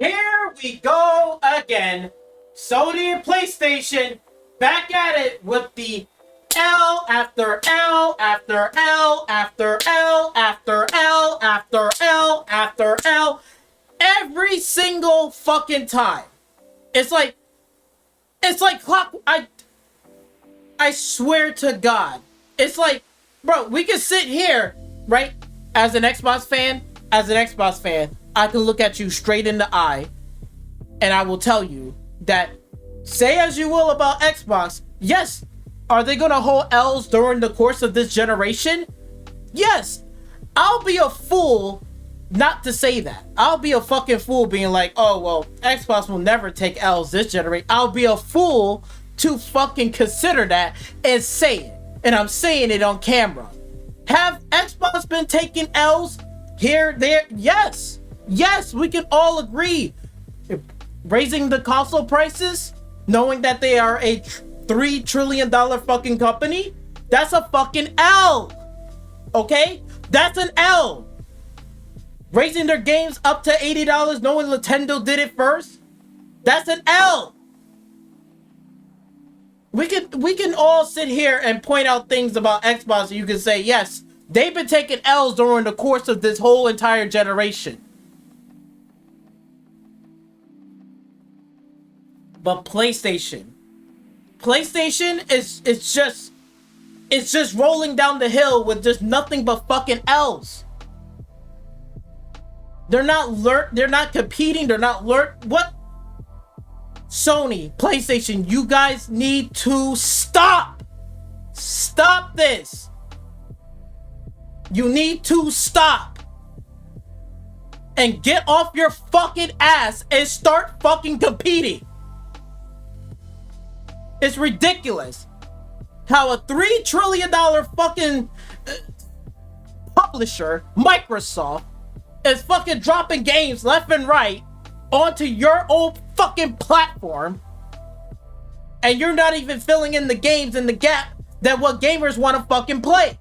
Here we go again. Sony and PlayStation back at it with the L after L after L after L after L after L after L every single fucking time. It's like clock. I swear to God. It's like, bro, we can sit here, right? As an Xbox fan, I can look at you straight in the eye and I will tell you that, say as you will about Xbox, yes, are they gonna hold L's during the course of this generation? Yes. I'll be a fool not to say that. I'll be a fucking fool being like, oh, well, Xbox will never take L's this generation. I'll be a fool to fucking consider that and say it. And I'm saying it on camera. Have Xbox been taking L's here, there? Yes. Yes, we can all agree. Raising the console prices, knowing that they are a $3 trillion fucking company, that's a fucking L. Okay? That's an L. Raising their games up to $80, knowing Nintendo did it first, that's an L. We can all sit here and point out things about Xbox and you can say, yes, they've been taking L's during the course of this whole entire generation. But PlayStation is just rolling down the hill with just nothing but fucking L's. They're not competing, what? Sony, PlayStation, you guys need to stop. Stop this. You need to stop. And get off your fucking ass and start fucking competing. It's ridiculous how a $3 trillion fucking publisher, Microsoft, is fucking dropping games left and right onto your old fucking platform, and you're not even filling in the games in the gap that what gamers want to fucking play.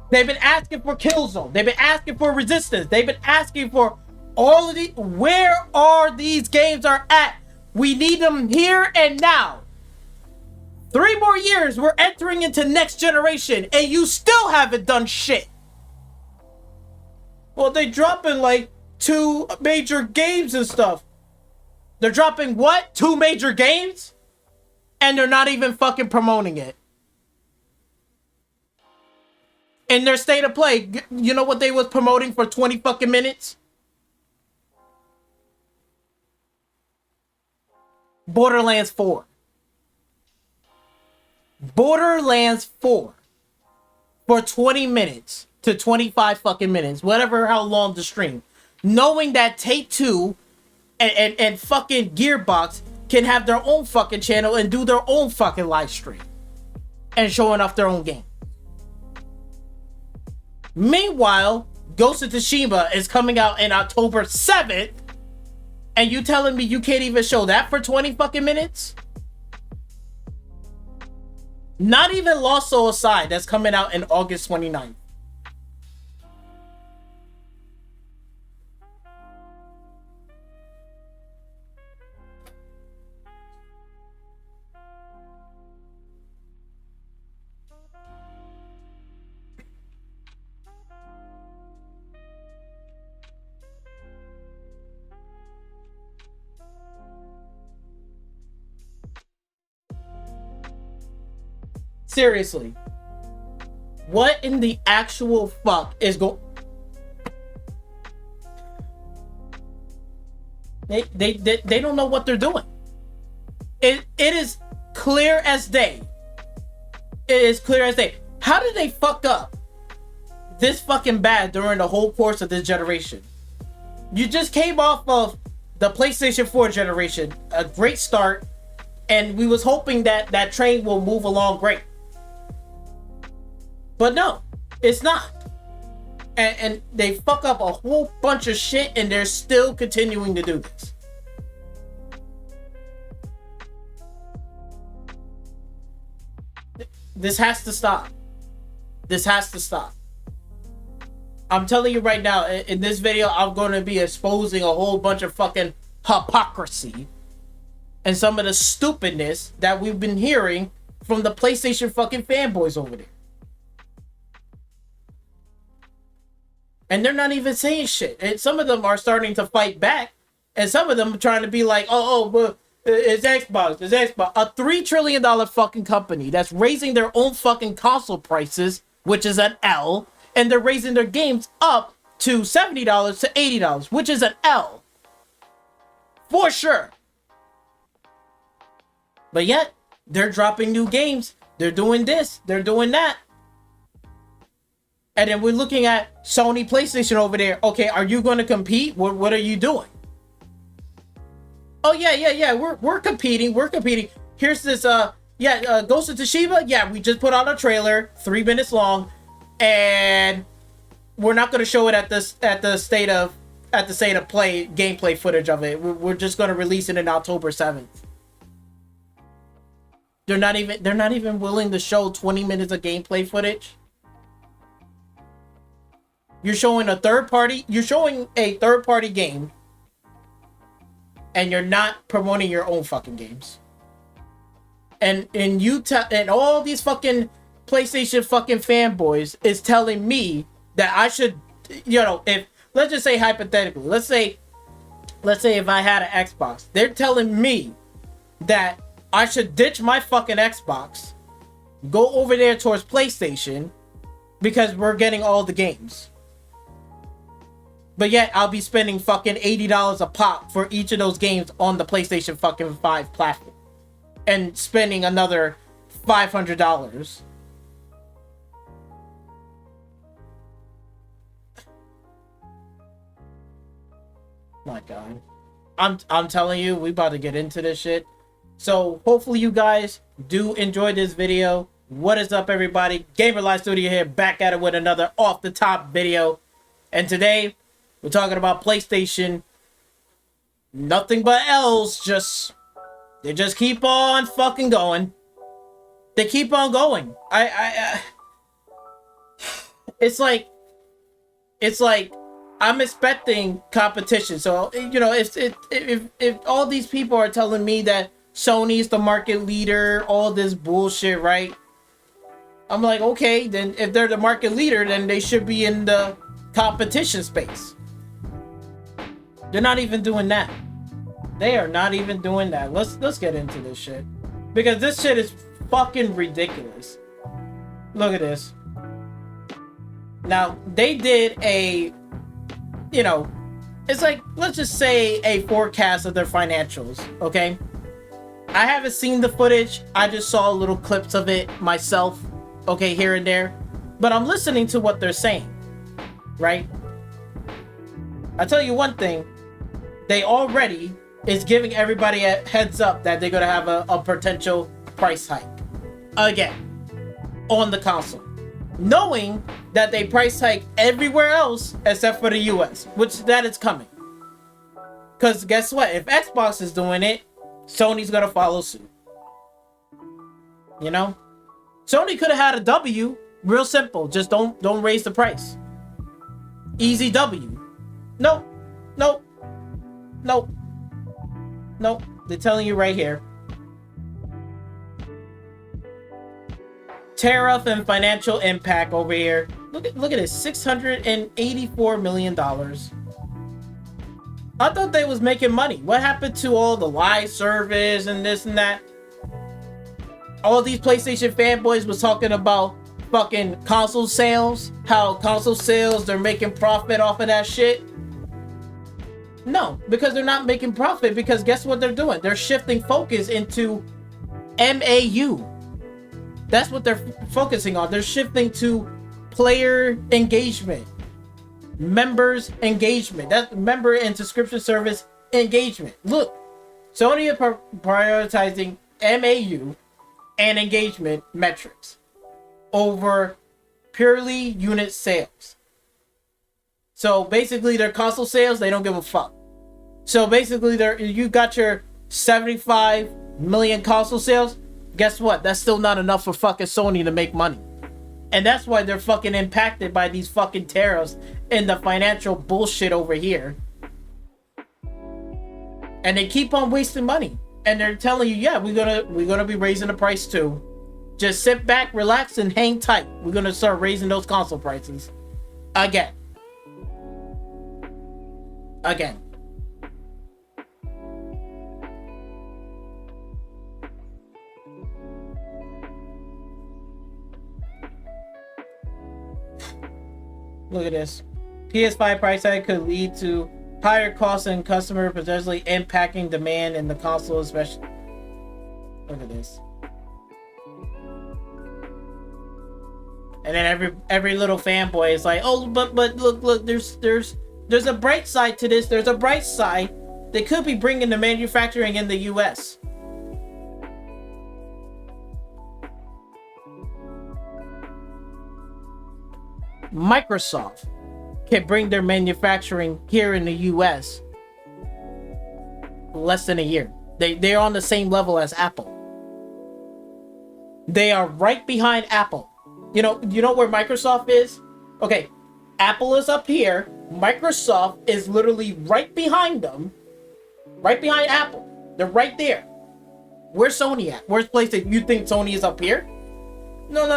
They've been asking for Killzone. They've been asking for Resistance. They've been asking for all of the. Where are these games are at? We need them here and now. 3 more years, we're entering into next generation, and you still haven't done shit. Well, they dropping like 2 major games and stuff. They're dropping what? 2 major games? And they're not even fucking promoting it. In their state of play, you know what they was promoting for 20 fucking minutes? Borderlands 4. Borderlands 4 for 20 minutes to 25 fucking minutes, whatever, how long the stream, knowing that Take-Two and fucking Gearbox can have their own fucking channel and do their own fucking live stream and showing off their own game. Meanwhile, Ghost of Tsushima is coming out in October 7th, and you telling me you can't even show that for 20 fucking minutes? Not even Lost Soul aside, that's coming out in August 29th. Seriously, what in the actual fuck is going? They don't know what they're doing. It is clear as day. It is clear as day. How did they fuck up this fucking bad during the whole course of this generation? You just came off of the PlayStation 4 generation, a great start, and we was hoping that that train will move along great. But no, it's not. And they fuck up a whole bunch of shit, and they're still continuing to do this. This has to stop. This has to stop. I'm telling you right now, in this video, I'm going to be exposing a whole bunch of fucking hypocrisy and some of the stupidness that we've been hearing from the PlayStation fucking fanboys over there. And they're not even saying shit. And some of them are starting to fight back. And some of them are trying to be like, but it's Xbox. It's Xbox. A $3 trillion fucking company that's raising their own fucking console prices, which is an L. And they're raising their games up to $70 to $80, which is an L. For sure. But yet, they're dropping new games. They're doing this. They're doing that. And then we're looking at Sony PlayStation over there. Okay, are you going to compete? What are you doing? Oh, yeah. We're competing. Here's this, Ghost of Tsushima. Yeah, we just put out a trailer, 3 minutes long. And we're not going to show it at the state of play gameplay footage of it. We're just going to release it on October 7th. They're not even willing to show 20 minutes of gameplay footage. You're showing a third party game, and you're not promoting your own fucking games. And all these fucking PlayStation fucking fanboys is telling me that I should, if let's just say hypothetically, let's say if I had an Xbox, they're telling me that I should ditch my fucking Xbox, go over there towards PlayStation, because we're getting all the games. But yet, I'll be spending fucking $80 a pop for each of those games on the PlayStation fucking 5 platform. And spending another $500. My God. I'm telling you, we about to get into this shit. So, hopefully you guys do enjoy this video. What is up, everybody? Gamer Live Studio here, back at it with another off-the-top video. And today, we're talking about PlayStation. Nothing but L's. They just keep on fucking going. They keep on going. It's like I'm expecting competition. So if all these people are telling me that Sony's the market leader, all this bullshit, right? I'm like, okay, then if they're the market leader, then they should be in the competition space. They're not even doing that. They are not even doing that. Let's get into this shit. Because this shit is fucking ridiculous. Look at this. Now, they did a, it's like, let's just say a forecast of their financials, okay? I haven't seen the footage. I just saw little clips of it myself, okay, here and there. But I'm listening to what they're saying, right? I'll tell you one thing. They already is giving everybody a heads up that they're going to have a potential price hike. Again, on the console. Knowing that they price hike everywhere else except for the US, which that is coming. Because guess what? If Xbox is doing it, Sony's going to follow suit. Sony could have had a W. Real simple. Just don't raise the price. Easy W. Nope. They're telling you right here. Tariff and financial impact over here. Look at this. $684 million. I thought they was making money. What happened to all the live service and this and that? All these PlayStation fanboys was talking about fucking console sales. How console sales, they're making profit off of that shit. No, because they're not making profit, because guess what they're doing? They're shifting focus into MAU. That's what they're focusing on. They're shifting to player engagement, members engagement, that member and subscription service engagement. Look, Sony is prioritizing MAU and engagement metrics over purely unit sales. So basically their console sales, they don't give a fuck. So basically you got your 75 million console sales. Guess what? That's still not enough for fucking Sony to make money. And that's why they're fucking impacted by these fucking tariffs and the financial bullshit over here. And they keep on wasting money. And they're telling you, yeah, we're gonna be raising the price too. Just sit back, relax, and hang tight. We're gonna start raising those console prices again. Look at this. PS5 price tag could lead to higher costs and customer potentially impacting demand in the console, especially. Look at this. And then every little fanboy is like, oh, but look, there's a bright side to this. There's a bright side. They could be bringing the manufacturing in the US. Microsoft can bring their manufacturing here in the US less than a year. They're on the same level as Apple. They are right behind Apple. You know where Microsoft is? Okay, Apple is up here. Microsoft is literally right behind them. Right behind Apple. They're right there. Where's Sony at? Where's PlayStation? You think Sony is up here? No.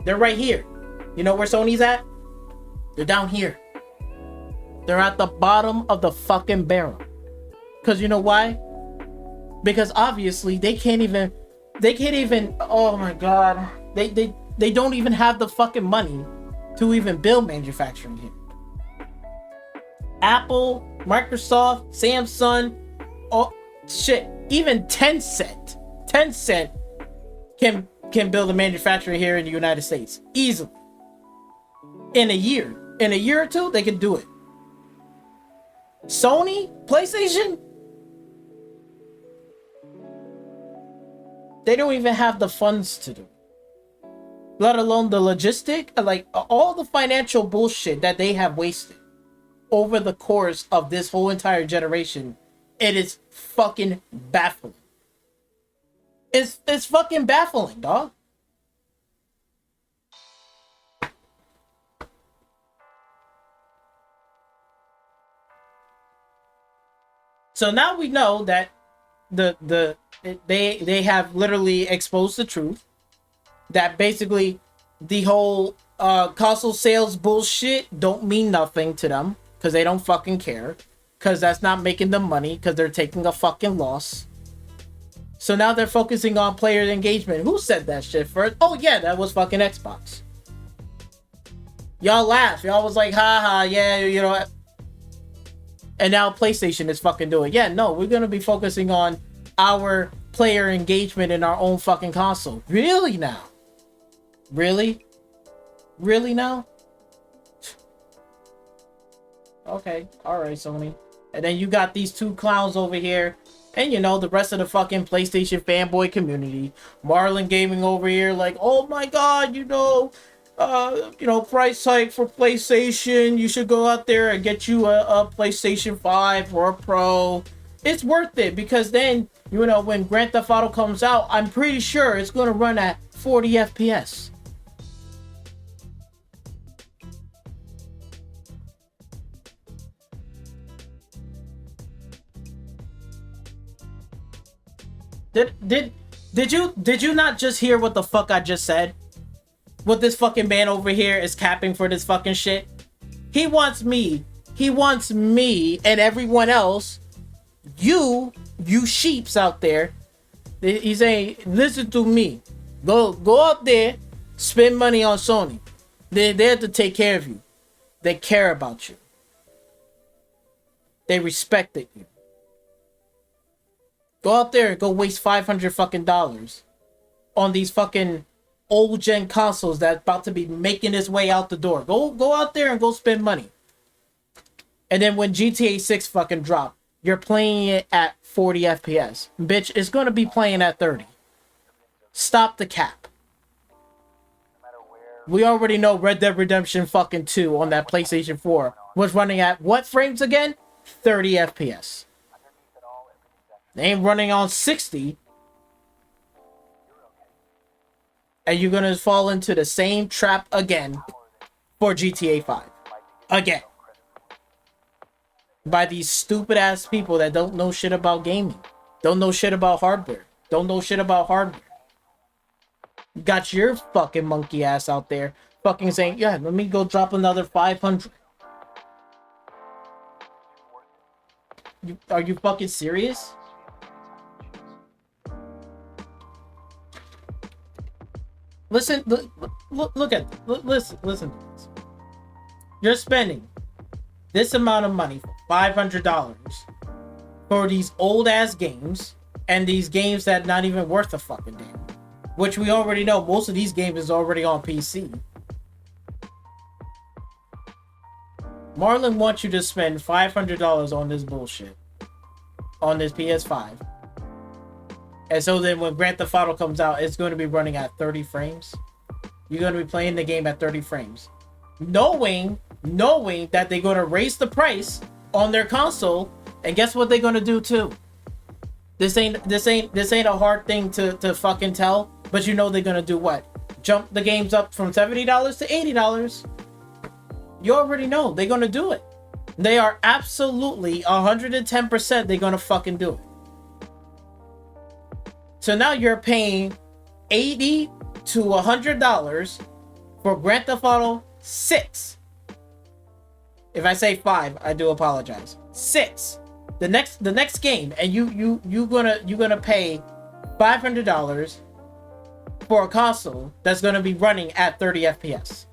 They're right here. You know where Sony's at? They're down here. They're at the bottom of the fucking barrel. Because you know why? Because obviously they can't even, oh my god. They don't even have the fucking money to even build manufacturing here. Apple, Microsoft, Samsung, oh shit, even Tencent can build a manufacturer here in the United States easily. In a year or two, they can do it. Sony, PlayStation, they don't even have the funds to do it. Let alone the logistic, like all the financial bullshit that they have wasted over the course of this whole entire generation. It is fucking baffling. It's fucking baffling, dog. So now we know that they have literally exposed the truth that basically the whole console sales bullshit don't mean nothing to them because they don't fucking care, because that's not making them money, because they're taking a fucking loss. So now they're focusing on player engagement. Who said that shit first? Oh yeah, that was fucking Xbox. Y'all laugh. Y'all was like, haha, yeah, you know. And now PlayStation is fucking doing. Yeah, no, we're gonna be focusing on our player engagement in our own fucking console. Really now? Really now? Okay, alright, Sony. And then you got these two clowns over here, and you know, the rest of the fucking PlayStation fanboy community. Marlon Gaming over here like, oh my god, price hike for PlayStation. You should go out there and get you a PlayStation 5 or a Pro. It's worth it, because then, when Grand Theft Auto comes out, I'm pretty sure it's going to run at 40 FPS. Did you not just hear what the fuck I just said? What this fucking man over here is capping for this fucking shit? He wants me and everyone else, you sheeps out there. He's saying, listen to me. Go out there, spend money on Sony. They're there to take care of you. They care about you. They respected you. Go out there and go waste $500 fucking dollars on these fucking old gen consoles that's about to be making its way out the door. Go out there and go spend money. And then when GTA 6 fucking drop, you're playing it at 40 FPS. Bitch, it's gonna be playing at 30. Stop the cap. We already know Red Dead Redemption fucking 2 on that PlayStation 4 was running at what frames again? 30 FPS. They ain't running on 60. And you're gonna fall into the same trap again for GTA 5. Again. by these stupid ass people that don't know shit about gaming, don't know shit about hardware, don't know shit about hardware. You got your fucking monkey ass out there fucking saying, yeah, let me go drop another 500. Are you fucking serious? Listen to this. You're spending this amount of money, $500, for these old ass games, and these games that not even worth a fucking damn. Which we already know, most of these games is already on PC. Marlon wants you to spend $500 on this bullshit, on this PS5. And so then when Grand Theft Auto comes out, it's going to be running at 30 frames. You're going to be playing the game at 30 frames. Knowing that they're going to raise the price on their console, and guess what they're going to do too? This ain't a hard thing to fucking tell, but you know they're going to do what? Jump the games up from $70 to $80. You already know they're going to do it. They are absolutely 110% they're going to fucking do it. So now you're paying $80 to $100 for Grand Theft Auto 6. If I say 5, I do apologize. 6. The next game, and you're gonna pay $500 for a console that's gonna be running at 30 FPS.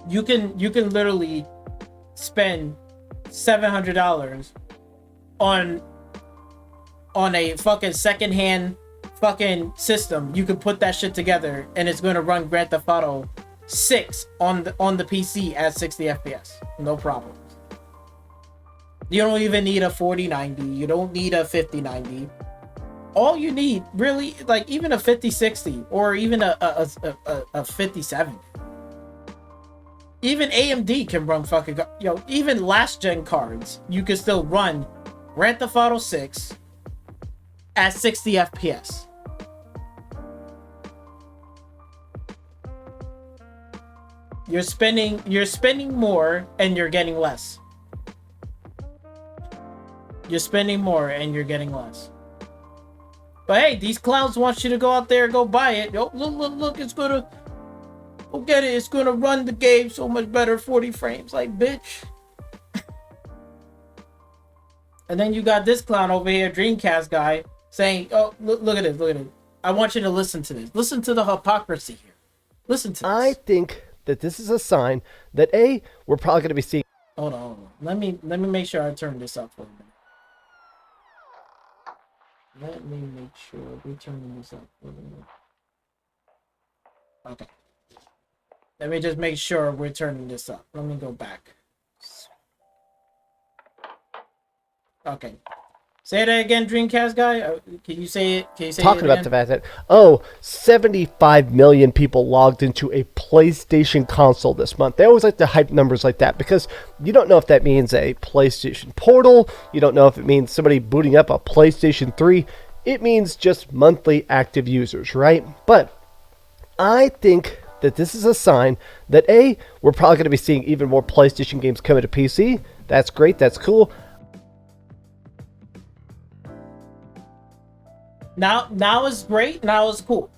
You can literally spend $700 on a fucking secondhand fucking system. You can put that shit together and it's gonna run Grand Theft Auto 6 on the PC at 60 FPS. No problem. You don't even need a 4090. You don't need a 5090. All you need, really, like even a 5060 or even a 5070. Even AMD can run fucking, even last gen cards, you can still run Grand Theft Auto 6 at 60 FPS. You're spending more and you're getting less. You're spending more and you're getting less. But hey, these clowns want you to go out there and go buy it. Yo, look, it's gonna, go get it. It's gonna run the game so much better, 40 frames. Like, bitch. And then you got this clown over here, Dreamcast guy, saying, oh, look at this. I want you to listen to this. Listen to the hypocrisy here. Listen to this. I think that this is a sign that we're probably going to be seeing. Hold on. Let me make sure I turn this up for a minute. Let me make sure we're turning this up for a minute. Okay. Let me just make sure we're turning this up. Let me go back. Okay. Say that again, Dreamcast guy. Can you say it? Can you say Talking it about the fact that 75 million people logged into a PlayStation console this month. They always like to hype numbers like that because you don't know if that means a PlayStation Portal. You don't know if it means somebody booting up a PlayStation 3. It means just monthly active users, right? But I think that this is a sign that we're probably going to be seeing even more PlayStation games coming to PC. That's great. That's cool. Now it's great. Now it's cool.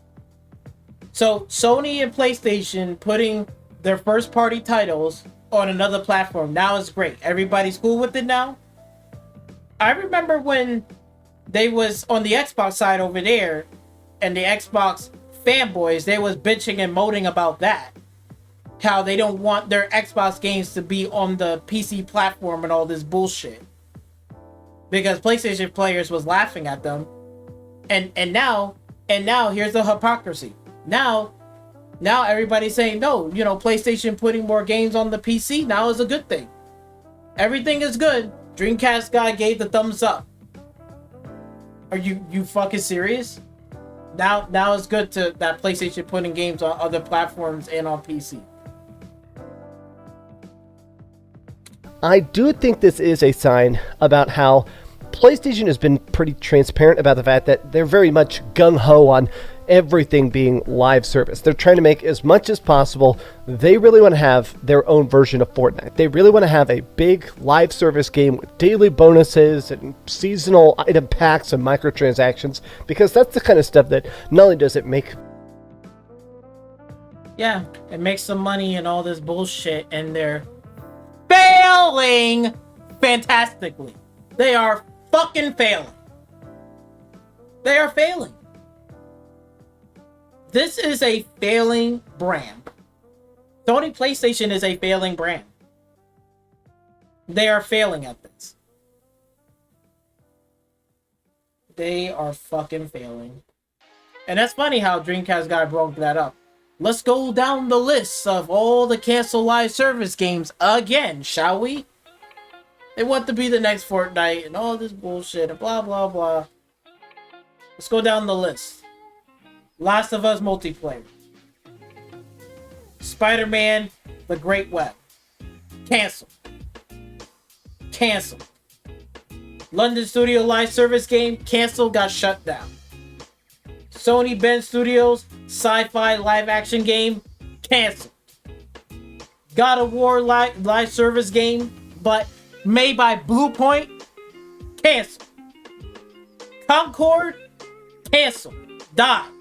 So Sony and PlayStation putting their first party titles on another platform. Now it's great. Everybody's cool with it now. I remember when they was on the Xbox side over there, and the Xbox fanboys, they was bitching and moaning about that. How they don't want their Xbox games to be on the PC platform and all this bullshit. Because PlayStation players was laughing at them. And now here's the hypocrisy. Now everybody's saying no, PlayStation putting more games on the PC now is a good thing. Everything is good. Dreamcast guy gave the thumbs up. Are you fucking serious? Now it's good that PlayStation putting games on other platforms and on PC. I do think this is a sign about how PlayStation has been pretty transparent about the fact that they're very much gung-ho on, everything being live service. They're trying to make as much as possible. They really want to have their own version of Fortnite. They really want to have a big live service game with daily bonuses and seasonal item packs and microtransactions, because that's the kind of stuff that not only does it make... Yeah, it makes some money and all this bullshit, and they're failing fantastically. They are fucking failing. They are failing. This is a failing brand. Sony PlayStation is a failing brand. They are failing at this. They are fucking failing. And that's funny how Dreamcast guy broke that up. Let's go down the list of all the cancel live service games again, shall we? They want to be the next Fortnite and all this bullshit and blah blah blah. Let's go down the list. Last of Us multiplayer. Spider-Man: The Great Web. Cancel. Cancel. London Studio live service game. Cancel, got shut down. Sony Bend Studios sci-fi live action game. Cancelled. God of War live service game, but made by Bluepoint. Cancelled. Concord. Cancelled. Died.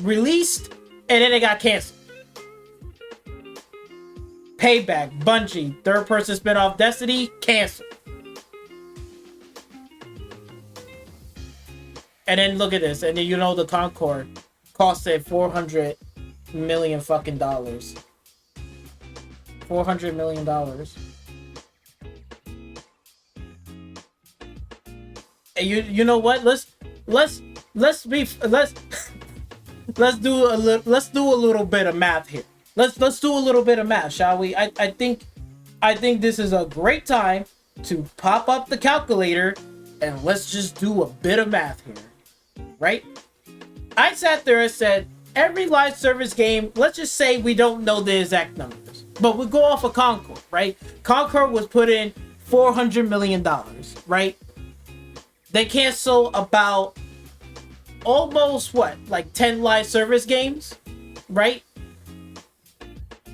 Released, and then it got canceled. Payback, Bungie, third-person spin-off Destiny, canceled. And then look at this, and then you know the Concord costed $400 million fucking dollars. $400 million. And you know what? Let's do a little bit of math here. Let's do a little bit of math, shall we? I think this is a great time to pop up the calculator and let's just do a bit of math here, right? I sat there and said every live service game. Let's just say we don't know the exact numbers, but we go off of Concord, right? Concord was put in $400 million, right? They cancel about almost like 10 live service games, right?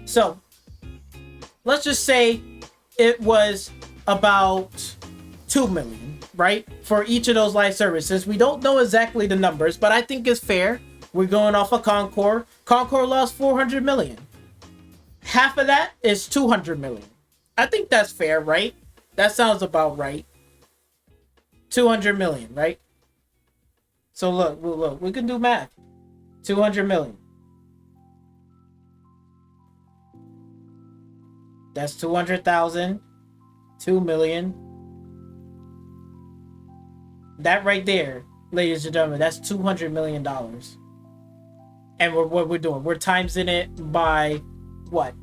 So let's just say it was about 2 million, right, for each of those live services. We don't know exactly the numbers, but I think it's fair. We're going off of Concord. Concord lost 400 million. Half of that is 200 million. I think that's fair, right? That sounds about right. 200 million, right? So look, we can do math. 200 million. That's 200,000. 2 million. That right there, ladies and gentlemen, that's $200 million. And what we're doing, we're timesing it by what?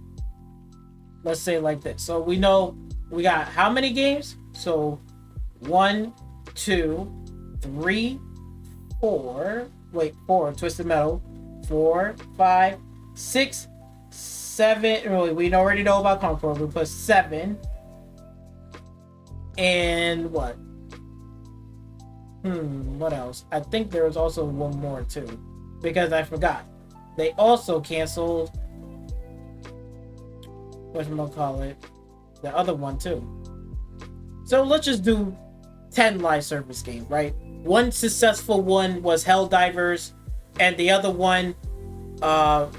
Let's say like this. So we know we got how many games? So 1, 2, 3, 4. Wait, 4. Twisted Metal. 4, 5, 6, 7. Really, we already know about Concord. We put 7. And what? What else? I think there was also one more too, because I forgot. They also canceled, whatchamacallit, the other one too. So let's just do 10 live service games, right? One successful one was Helldivers, and the other one,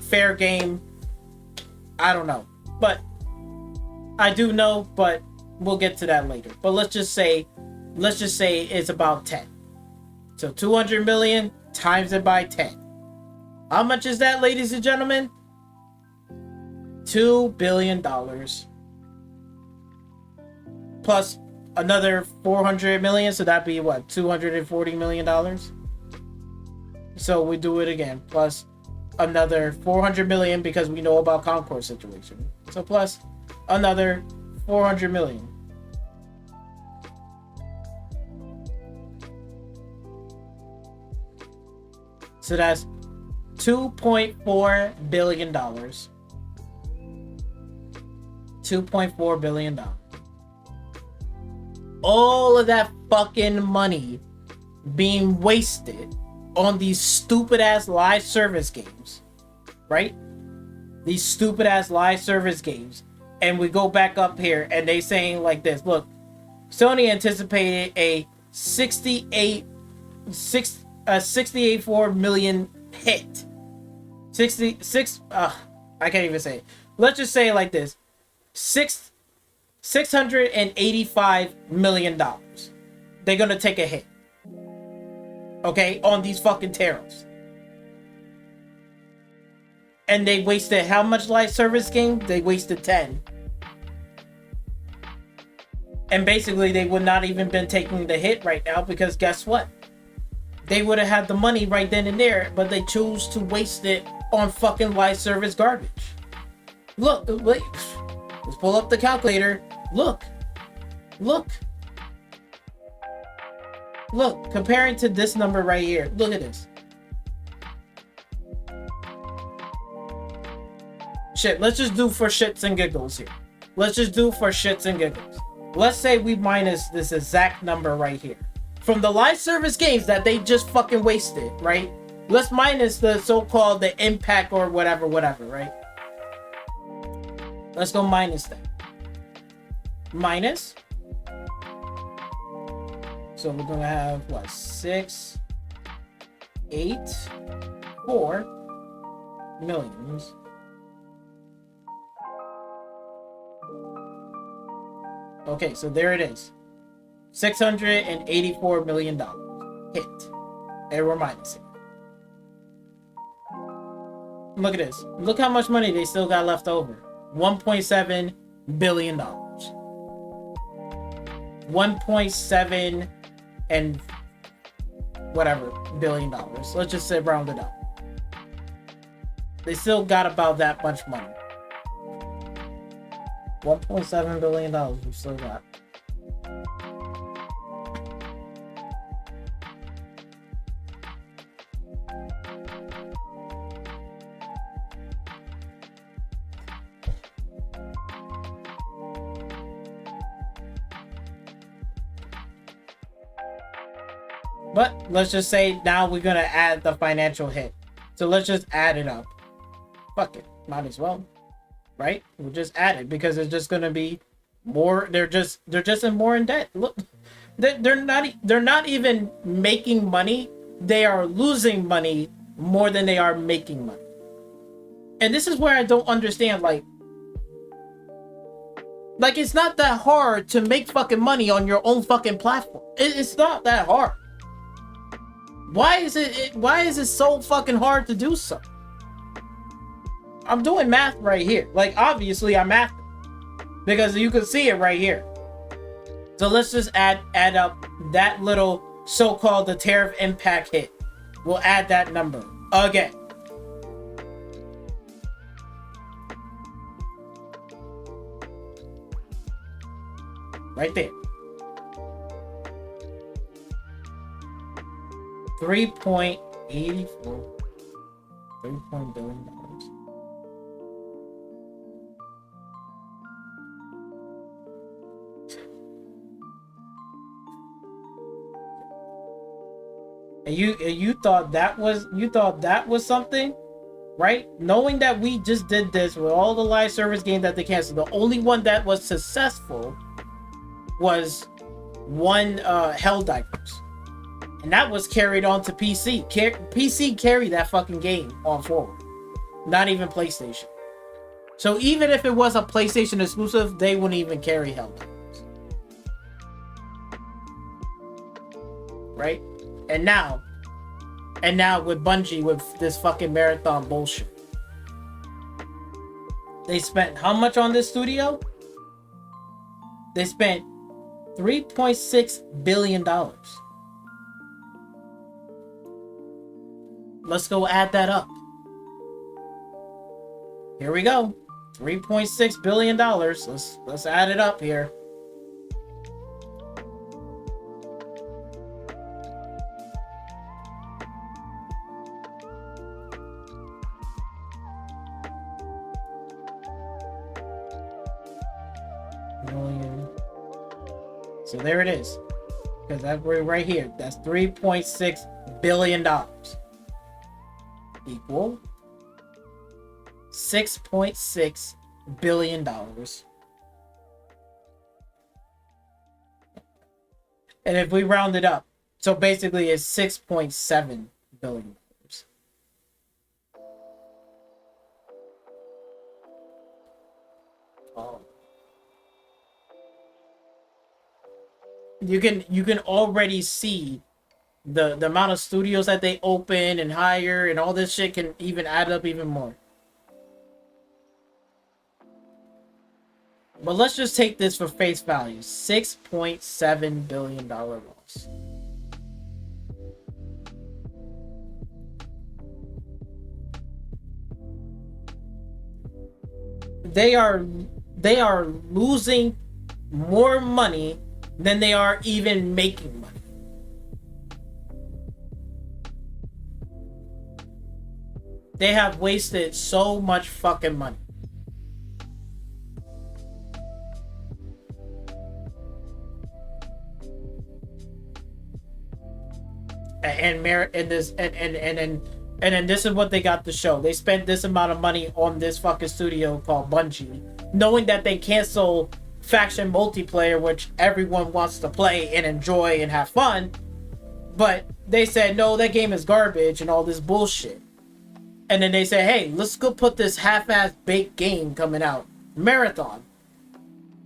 Fair Game. I don't know, but I do know, but we'll get to that later. But let's just say it's about 10. So 200 million times it by 10. How much is that, ladies and gentlemen? $2 billion. Plus another 400 million, so that'd be what? $240 million. So we do it again. Plus another 400 million because we know about Concord situation. So plus another 400 million. So that's $2.4 billion. $2.4 billion. All of that fucking money being wasted on these stupid ass live service games, right? These stupid ass live service games. And we go back up here and they saying like this, look, Sony anticipated a 68.4 million hit. 66 I can't even say it. Let's just say it like this. $685 million. They're gonna take a hit. Okay, on these fucking tariffs. And they wasted how much live service game? They wasted 10. And basically they would not even been taking the hit right now because guess what? They would have had the money right then and there, but they chose to waste it on fucking live service garbage. Look, wait, let's pull up the calculator. Look, comparing to this number right here. Look at this. Shit, let's just do for shits and giggles here. Let's say we minus this exact number right here. From the live service games that they just fucking wasted, right? Let's minus the so-called the impact or whatever, right? Let's go minus that. Minus. So we're gonna have what? 6, 8, 4 millions. Okay, so there it is. $684 million hit. And we're minusing. Look at this. Look how much money they still got left over. $1.7 billion. 1.7 and whatever billion dollars. Let's just say round it up. They still got about that much money. $1.7 billion we still got. But let's just say now we're gonna add the financial hit. So let's just add it up. Fuck it, might as well. Right? We'll just add it because it's just gonna be more. They're just more in debt. Look, they're not even making money. They are losing money more than they are making money. And this is where I don't understand. Like it's not that hard to make fucking money on your own fucking platform. It's not that hard. Why is it so fucking hard to do so? I'm doing math right here. Like, obviously I'm mathing because you can see it right here. So let's just add up that little so-called the tariff impact hit. We'll add that number again. Right there. $3.84 billion. And you thought that was something, right? Knowing that we just did this with all the live service games that they canceled, the only one that was successful was one Helldivers. And that was carried on to PC. PC carried that fucking game on forward. Not even PlayStation. So even if it was a PlayStation exclusive, they wouldn't even carry Helldivers. Right? And now with Bungie, with this fucking marathon bullshit. They spent how much on this studio? They spent $3.6 billion. Let's go add that up. Here we go. $3.6 billion. Let's add it up here. Million. So there it is. Because that's right here. That's $3.6 billion equal $6.6 billion. And if we round it up, so basically it's $6.7 billion. Oh. You can already see the amount of studios that they open and hire and all this shit can even add up even more. But let's just take this for face value. $6.7 billion loss. They are losing more money than they are even making money. They have wasted so much fucking money. And then this is what they got to show. They spent this amount of money on this fucking studio called Bungie, knowing that they cancel faction multiplayer, which everyone wants to play and enjoy and have fun. But they said, no, that game is garbage and all this bullshit. And then they said, hey, let's go put this half-ass baked game coming out. Marathon.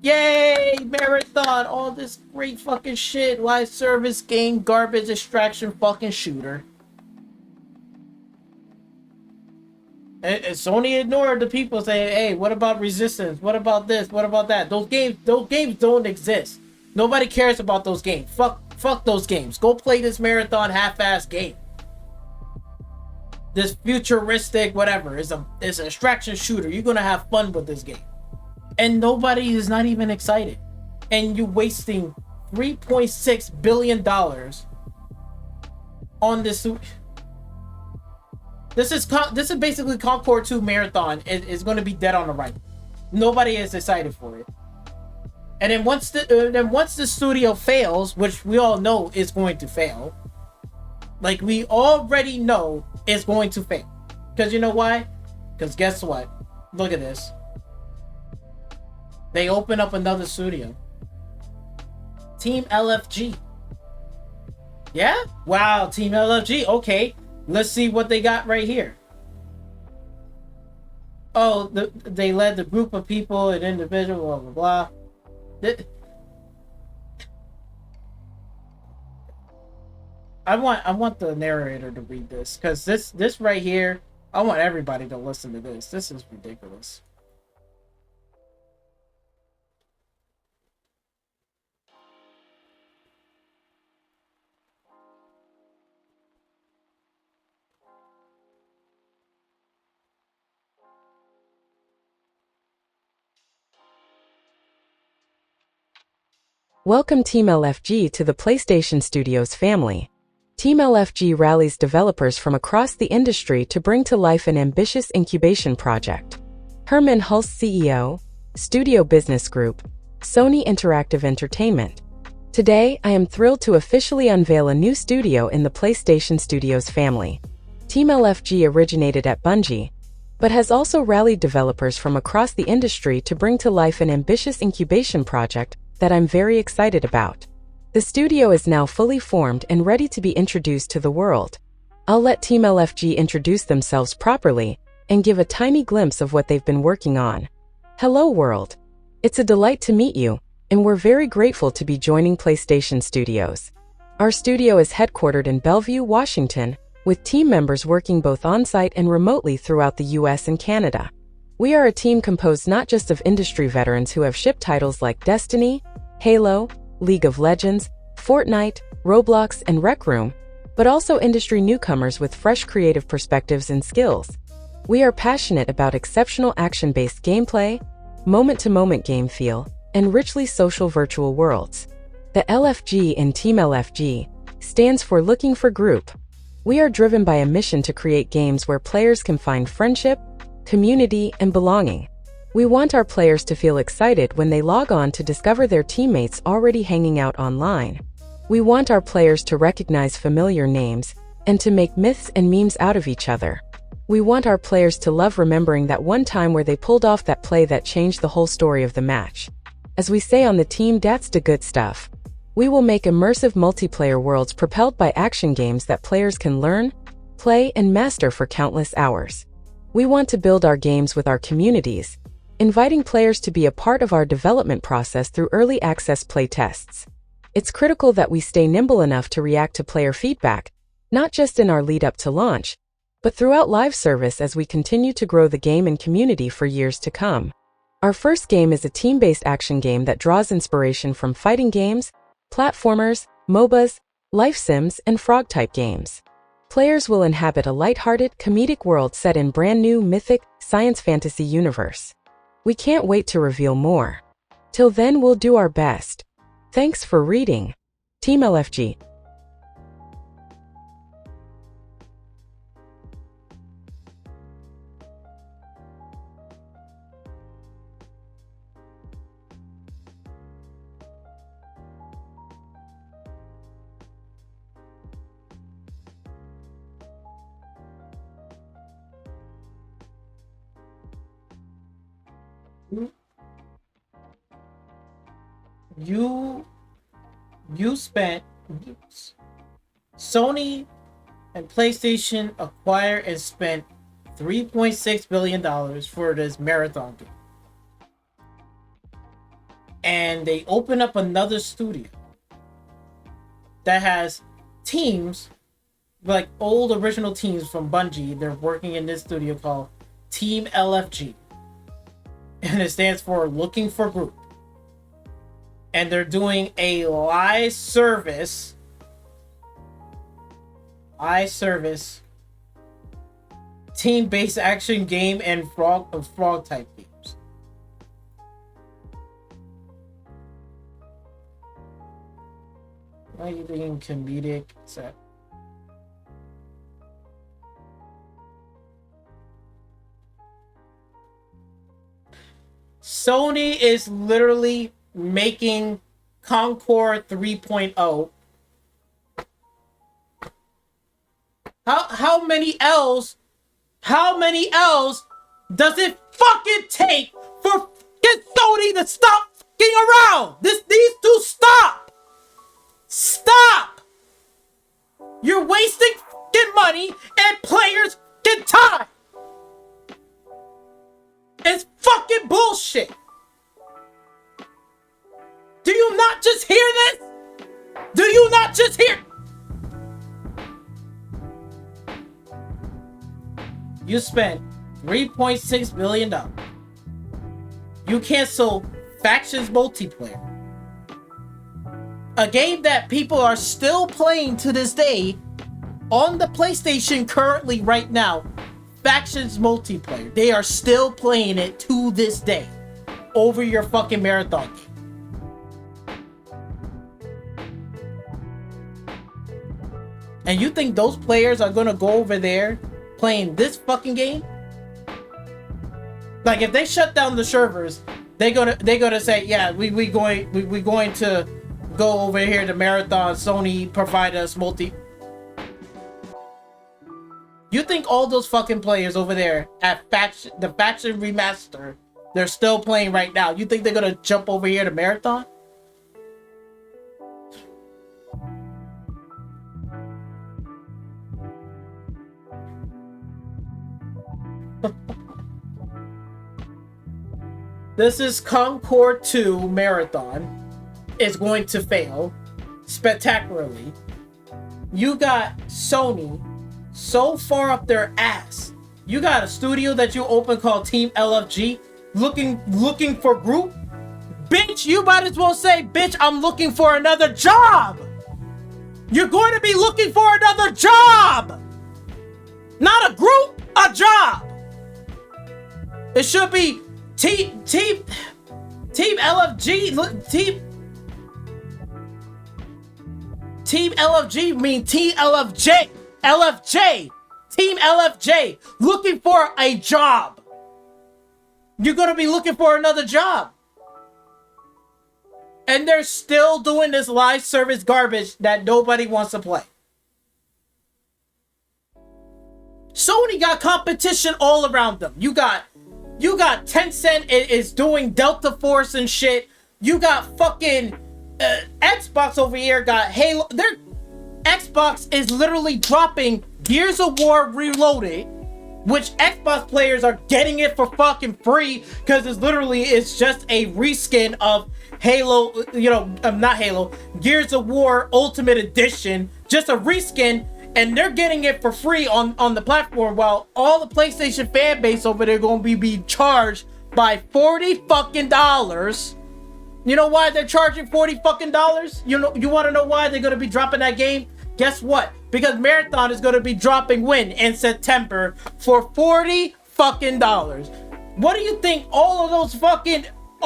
Yay, Marathon. All this great fucking shit. Live service game, garbage, extraction, fucking shooter. And Sony ignored the people saying, hey, what about Resistance? What about this? What about that? Those games don't exist. Nobody cares about those games. Fuck those games. Go play this Marathon half-ass game. This futuristic whatever is an extraction shooter. You're gonna have fun with this game. And nobody is not even excited. And you're wasting $3.6 billion on this. This is basically Concord 2 Marathon. It's going to be dead on the right. Nobody is excited for it. And then once the studio fails, which we all know is going to fail, like we already know it's going to fail. Because you know why? Because guess what? Look at this. They open up another studio. Team LFG. Yeah? Wow, Team LFG. Okay. Let's see what they got right here. Oh, they led the group of people, an individual, blah, blah, blah. I want the narrator to read this, because this right here, I want everybody to listen to this. This is ridiculous. Welcome Team LFG to the PlayStation Studios family. Team LFG rallies developers from across the industry to bring to life an ambitious incubation project. Herman Hulst, CEO, Studio Business Group, Sony Interactive Entertainment. Today, I am thrilled to officially unveil a new studio in the PlayStation Studios family. Team LFG originated at Bungie, but has also rallied developers from across the industry to bring to life an ambitious incubation project that I'm very excited about. The studio is now fully formed and ready to be introduced to the world. I'll let Team LFG introduce themselves properly and give a tiny glimpse of what they've been working on. Hello world. It's a delight to meet you, and we're very grateful to be joining PlayStation Studios. Our studio is headquartered in Bellevue, Washington, with team members working both on-site and remotely throughout the US and Canada. We are a team composed not just of industry veterans who have shipped titles like Destiny, Halo, League of Legends, Fortnite, Roblox, and Rec Room, but also industry newcomers with fresh creative perspectives and skills. We are passionate about exceptional action-based gameplay, moment-to-moment game feel, and richly social virtual worlds. The LFG in Team LFG stands for Looking for Group. We are driven by a mission to create games where players can find friendship, community, and belonging. We want our players to feel excited when they log on to discover their teammates already hanging out online. We want our players to recognize familiar names, and to make myths and memes out of each other. We want our players to love remembering that one time where they pulled off that play that changed the whole story of the match. As we say on the team, that's the good stuff. We will make immersive multiplayer worlds propelled by action games that players can learn, play, and master for countless hours. We want to build our games with our communities, inviting players to be a part of our development process through early access playtests. It's critical that we stay nimble enough to react to player feedback, not just in our lead up to launch, but throughout live service as we continue to grow the game and community for years to come. Our first game is a team-based action game that draws inspiration from fighting games, platformers, MOBAs, life sims, and frog-type games. Players will inhabit a lighthearted, comedic world set in brand new, mythic, science fantasy universe. We can't wait to reveal more. Till then, we'll do our best. Thanks for reading. Team LFG. You spent Sony and PlayStation acquired and spent $3.6 billion for this marathon game. And they open up another studio that has teams, like old original teams from Bungie. They're working in this studio called Team LFG. And it stands for Looking for Group. And they're doing a live service team-based action game and frog type games. Why are you being comedic? Set. Sony is literally making Concord 3.0. How many L's does it fucking take for fucking Sony to stop fucking around? These two stop. Stop. You're wasting fucking money and players' fucking time. It's fucking bullshit. Do you not just hear this? Do you not just hear? You spent $3.6 billion. You cancel Factions Multiplayer. A game that people are still playing to this day on the PlayStation currently right now. Factions Multiplayer. They are still playing it to this day over your fucking marathon game. And you think those players are gonna go over there playing this fucking game? Like, if they shut down the servers, they're gonna say, yeah, we going to go over here to marathon. Sony provide us multi. You think all those fucking players over there at the Faction Remaster, they're still playing right now? You think they're gonna jump over here to marathon? This is Concord 2 Marathon. It's going to fail spectacularly. You got Sony so far up their ass. You got a studio that you open called Team LFG looking for group. Bitch, you might as well say, bitch, I'm looking for another job. You're going to be looking for another job. Not a group, a job. It should be Team LFG. Team LFG mean Team LFJ. LFJ. Team LFJ. Looking for a job. You're going to be looking for another job. And they're still doing this live service garbage that nobody wants to play. Sony got competition all around them. You got Tencent is doing Delta Force and shit. You got fucking Xbox over here got Halo. Their Xbox is literally dropping Gears of War Reloaded, which Xbox players are getting it for fucking free because it's just a reskin of Halo, not Halo, Gears of War Ultimate Edition, just a reskin, and they're getting it for free on the platform, while all the PlayStation fan base over there gonna be charged by $40 fucking dollars. You know why they're charging $40 fucking dollars? You want to know why they're gonna be dropping that game? Guess what? Because Marathon is gonna be dropping when in September for $40 fucking dollars. What do you think?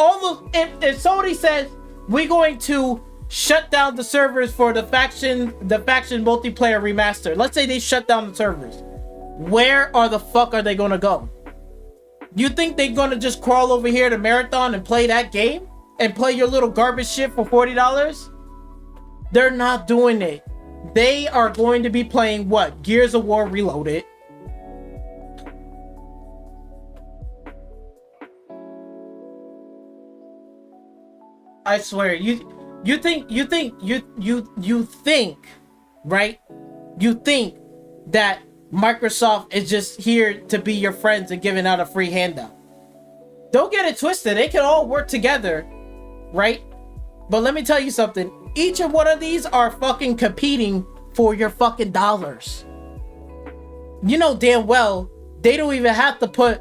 If Sony says we're going to shut down the servers for the faction multiplayer remaster, let's say they shut down the servers, where the fuck are they gonna go? You think they're gonna just crawl over here to Marathon and play that game and play your little garbage shit for $40? They're not doing it. They are going to be playing what? Gears of War Reloaded. I swear, you think, right? You think that Microsoft is just here to be your friends and giving out a free handout. Don't get it twisted. They can all work together, right? But let me tell you something. Each and one of these are fucking competing for your fucking dollars. You know damn well they don't even have to put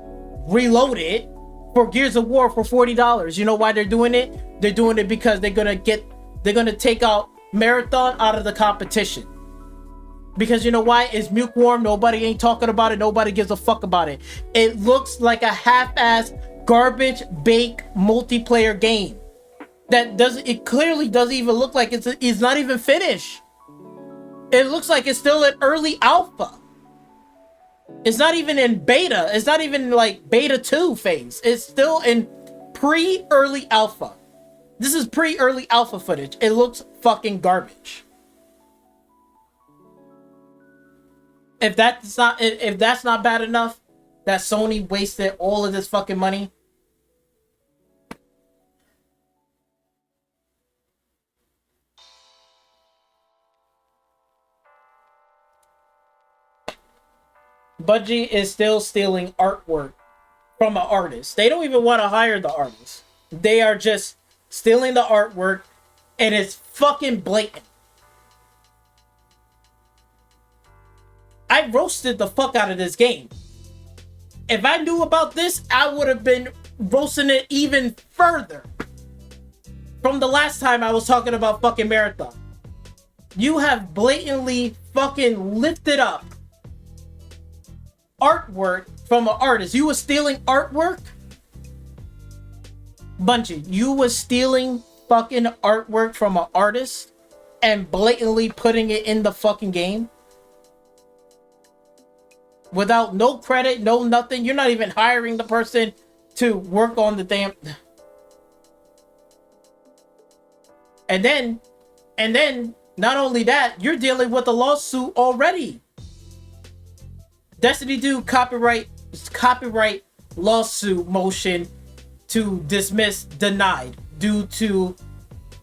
Reloaded for Gears of War for $40. You know why they're doing it? They're doing it because they're gonna take out Marathon out of the competition. Because you know why? It's lukewarm. Nobody ain't talking about it. Nobody gives a fuck about it. It looks like a half-ass garbage bake multiplayer game. It clearly doesn't even look like it's not even finished. It looks like it's still in early alpha. It's not even in beta. It's not even like beta 2 phase. It's still in pre-early alpha. This is pre-early alpha footage. It looks fucking garbage. If that's not bad enough, that Sony wasted all of this fucking money. Bungie is still stealing artwork from an artist. They don't even want to hire the artist. They are just stealing the artwork, and it's fucking blatant. I roasted the fuck out of this game. If I knew about this, I would have been roasting it even further. From the last time I was talking about fucking Marathon. You have blatantly fucking lifted up artwork from an artist. You were stealing artwork? Bungie, you were stealing fucking artwork from an artist and blatantly putting it in the fucking game? Without no credit, no nothing. You're not even hiring the person to work on the damn... And then, not only that, you're dealing with a lawsuit already. Destiny 2 copyright lawsuit motion to dismiss denied due to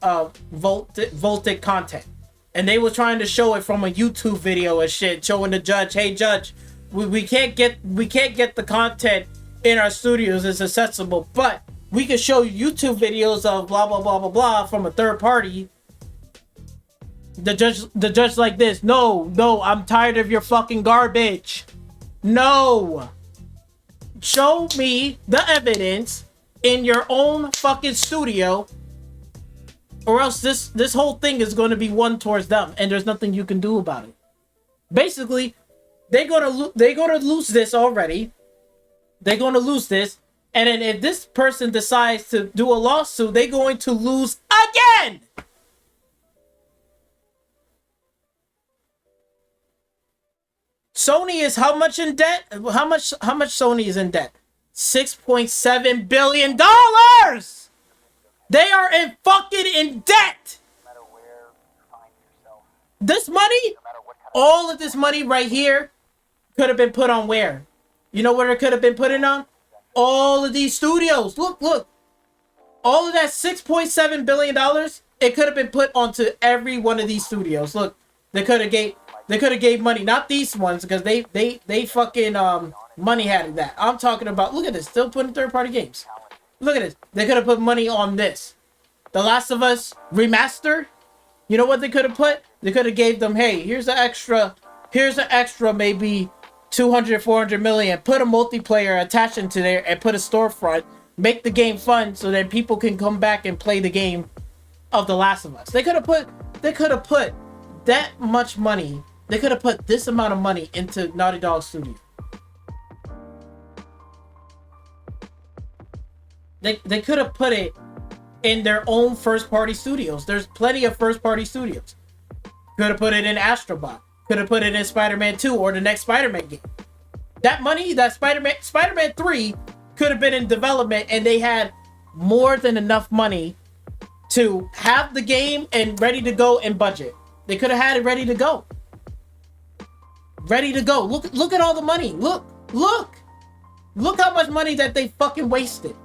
voltic content. And they were trying to show it from a YouTube video and shit, showing the judge, hey judge, we can't get the content in our studios. It's accessible, but we can show you YouTube videos of blah blah blah blah blah from a third party. The judge like this, no, I'm tired of your fucking garbage. No. Show me the evidence in your own fucking studio, or else this whole thing is going to be one towards them, and there's nothing you can do about it. Basically, they're gonna lose this already. They're gonna lose this, and then if this person decides to do a lawsuit, they're going to lose again. Sony is how much in debt? How much Sony is in debt? $6.7 billion. They are in debt. This money, all of this money right here, could have been put on where? You know where it could have been put in on? All of these studios. Look. All of that $6.7 billion, it could have been put onto every one of these studios. Look, they could have gave money, not these ones, because they fucking money had that. I'm talking about, look at this, still putting third-party games. Look at this. They could have put money on this. The Last of Us remaster. You know what they could have put? They could have gave them, hey, here's an extra maybe 200, 400 million. Put a multiplayer attached into there and put a storefront. Make the game fun so that people can come back and play the game of The Last of Us. They could have put that much money. They could have put this amount of money into Naughty Dog Studio. They could have put it in their own first-party studios. There's plenty of first-party studios. Could have put it in Astrobot. Could have put it in Spider-Man 2 or the next Spider-Man game. That money, that Spider-Man 3 could have been in development, and they had more than enough money to have the game and ready to go in budget. They could have had it ready to go. Ready to go. Look at all the money. Look how much money that they fucking wasted.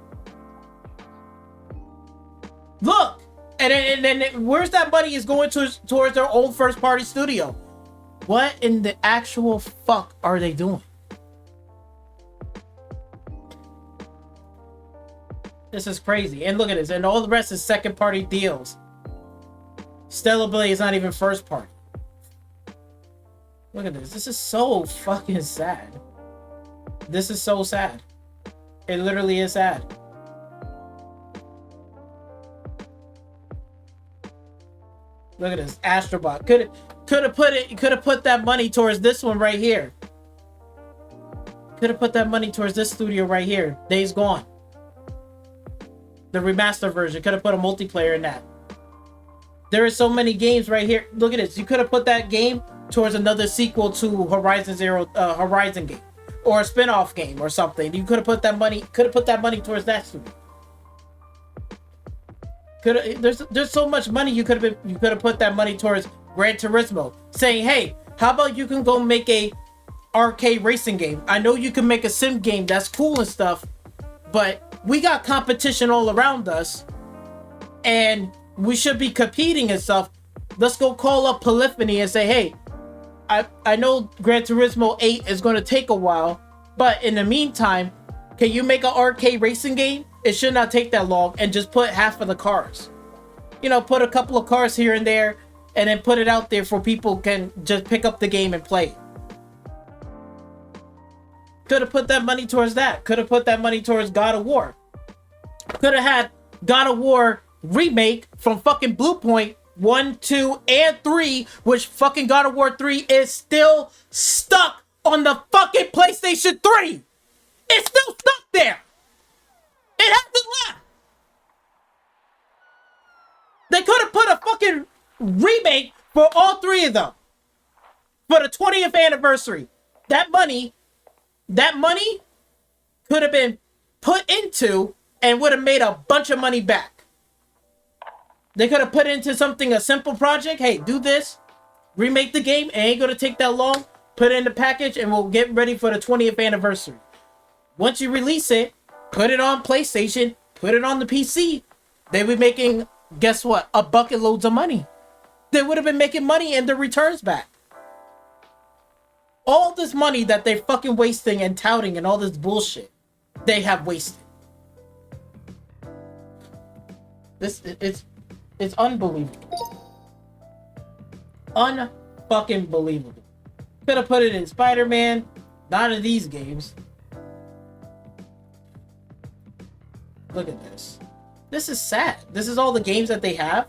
Look, and then where's that money is going towards their own first party studio? What in the actual fuck are they doing? This is crazy. And look at this. And all the rest is second party deals. Stellar Blade is not even first party. Look at this. This is so fucking sad. This is so sad. It literally is sad. Look at this. Astrobot. Could have put that money towards this one right here. Could have put that money towards this studio right here. Days Gone. The remaster version. Could have put a multiplayer in that. There are so many games right here. Look at this. You could have put that game towards another sequel to Horizon game, or a spin-off game or something. You could have put that money. Towards that studio. There's so much money you could have put that money towards Gran Turismo. Saying, hey, how about you can go make a arcade racing game? I know you can make a sim game. That's cool and stuff, but we got competition all around us, and we should be competing and stuff. Let's go call up Polyphony and say, hey, I know Gran Turismo 8 is going to take a while, but in the meantime, can you make an arcade racing game? It should not take that long, and just put half of the cars. You know, put a couple of cars here and there, and then put it out there for people can just pick up the game and play. Could have put that money towards that. Could have put that money towards God of War. Could have had God of War remake from fucking Bluepoint 1, 2, and 3, which fucking God of War 3 is still stuck on the fucking PlayStation 3. It's still stuck there. It hasn't left. They could have put a fucking remake for all three of them for the 20th anniversary. That money could have been put into and would have made a bunch of money back. They could have put into something, a simple project. Hey, do this, remake the game. It ain't gonna take that long. Put it in the package and we'll get ready for the 20th anniversary. Once you release it, put it on PlayStation, put it on the PC. They were making, guess what? A bucket loads of money. They would have been making money and their returns back. All this money that they're fucking wasting and touting and all this bullshit, they have wasted. It's unbelievable. Unfucking believable. Could have put it in Spider-Man, none of these games. Look at this. This is sad. This is all the games that they have.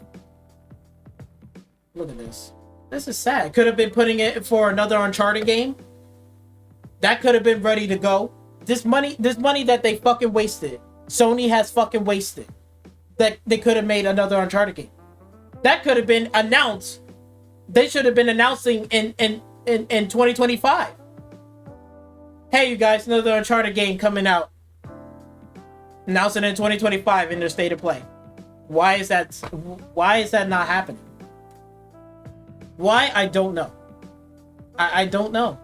Look at this. This is sad. Could have been putting it for another Uncharted game. That could have been ready to go. This money that they fucking wasted, Sony has fucking wasted. That they could have made another Uncharted game. That could have been announced. They should have been announcing in 2025. Hey, you guys, another Uncharted game coming out. Announcing in 2025 in their state of play. Why is that not happening? Why? I don't know. I don't know.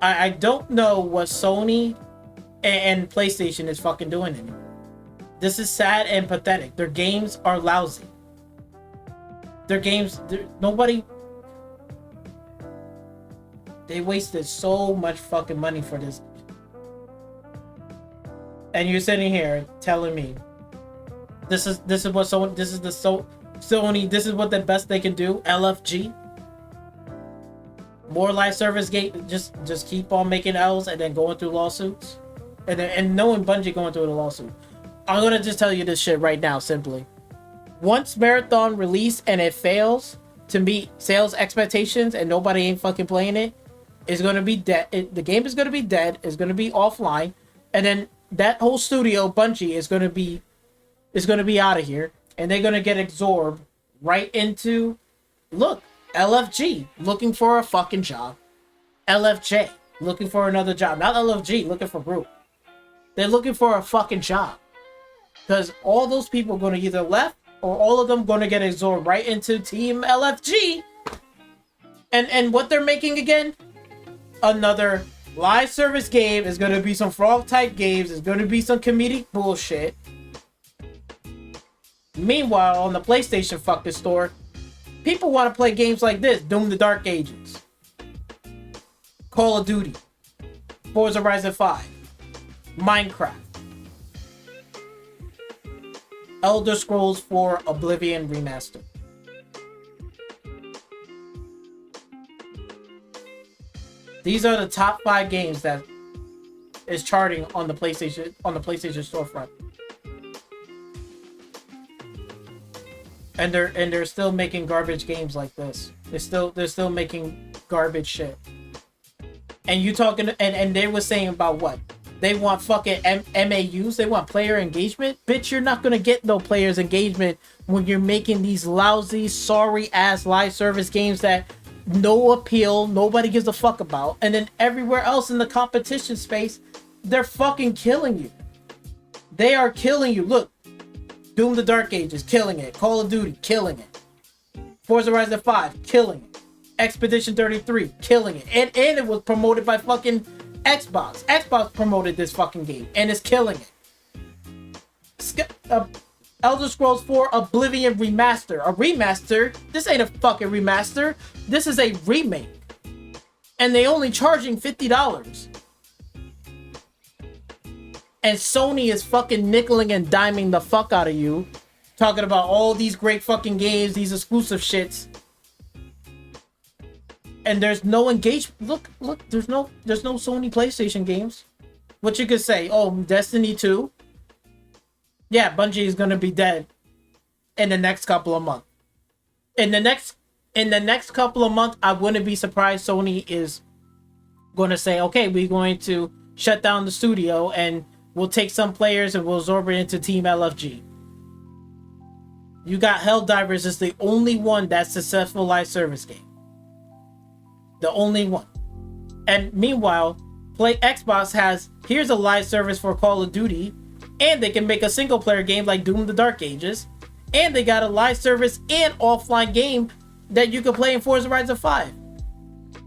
I don't know what Sony and PlayStation is fucking doing anymore. This is sad and pathetic. Their games are lousy. Nobody. They wasted so much fucking money for this. And you're sitting here telling me this is what Sony, Sony, this is what the best they can do. LFG. More live service game, just keep on making L's and then going through lawsuits. And knowing Bungie going through the lawsuit. I'm gonna just tell you this shit right now, simply. Once Marathon release and it fails to meet sales expectations and nobody ain't fucking playing it, it's gonna be dead. The game is gonna be dead. It's gonna be offline, and then that whole studio, Bungie, is gonna be out of here, and they're gonna get absorbed right into, look, LFG looking for a fucking job, LFJ looking for another job, not LFG looking for group. They're looking for a fucking job. Because all those people are going to either left or all of them going to get absorbed right into Team LFG. And what they're making again? Another live service game. Is going to be some frog type games. It's going to be some comedic bullshit. Meanwhile, on the PlayStation fucking store, people want to play games like this. Doom the Dark Ages. Call of Duty. Forza Horizon 5. Minecraft. Elder Scrolls 4 Oblivion Remastered. These are the top 5 games that is charting on the PlayStation storefront. And they're still making garbage games like this. They're still making garbage shit. And you talking and they were saying about what? They want fucking MAUs. They want player engagement. Bitch, you're not gonna get no players engagement when you're making these lousy, sorry ass live service games that no appeal, nobody gives a fuck about. And then everywhere else in the competition space, they're fucking killing you. They are killing you. Look, Doom the Dark Ages, killing it. Call of Duty, killing it. Forza Horizon 5, killing it. Expedition 33, killing it. And it was promoted by fucking Xbox. Xbox promoted this fucking game and is killing it. Elder Scrolls 4 Oblivion Remaster. A remaster? This ain't a fucking remaster. This is a remake. And they only charging $50. And Sony is fucking nickeling and diming the fuck out of you. Talking about all these great fucking games, these exclusive shits. And there's no engagement. Look, there's no Sony PlayStation games. What you could say, oh, Destiny 2. Yeah, Bungie is gonna be dead in the next couple of months. In the next couple of months, I wouldn't be surprised Sony is gonna say, okay, we're going to shut down the studio and we'll take some players and we'll absorb it into Team LFG. You got Helldivers is the only one that's successful live service game. The only one. And meanwhile, Xbox has, here's a live service for Call of Duty, and they can make a single player game like Doom the Dark Ages, and they got a live service and offline game that you can play in Forza Horizon 5.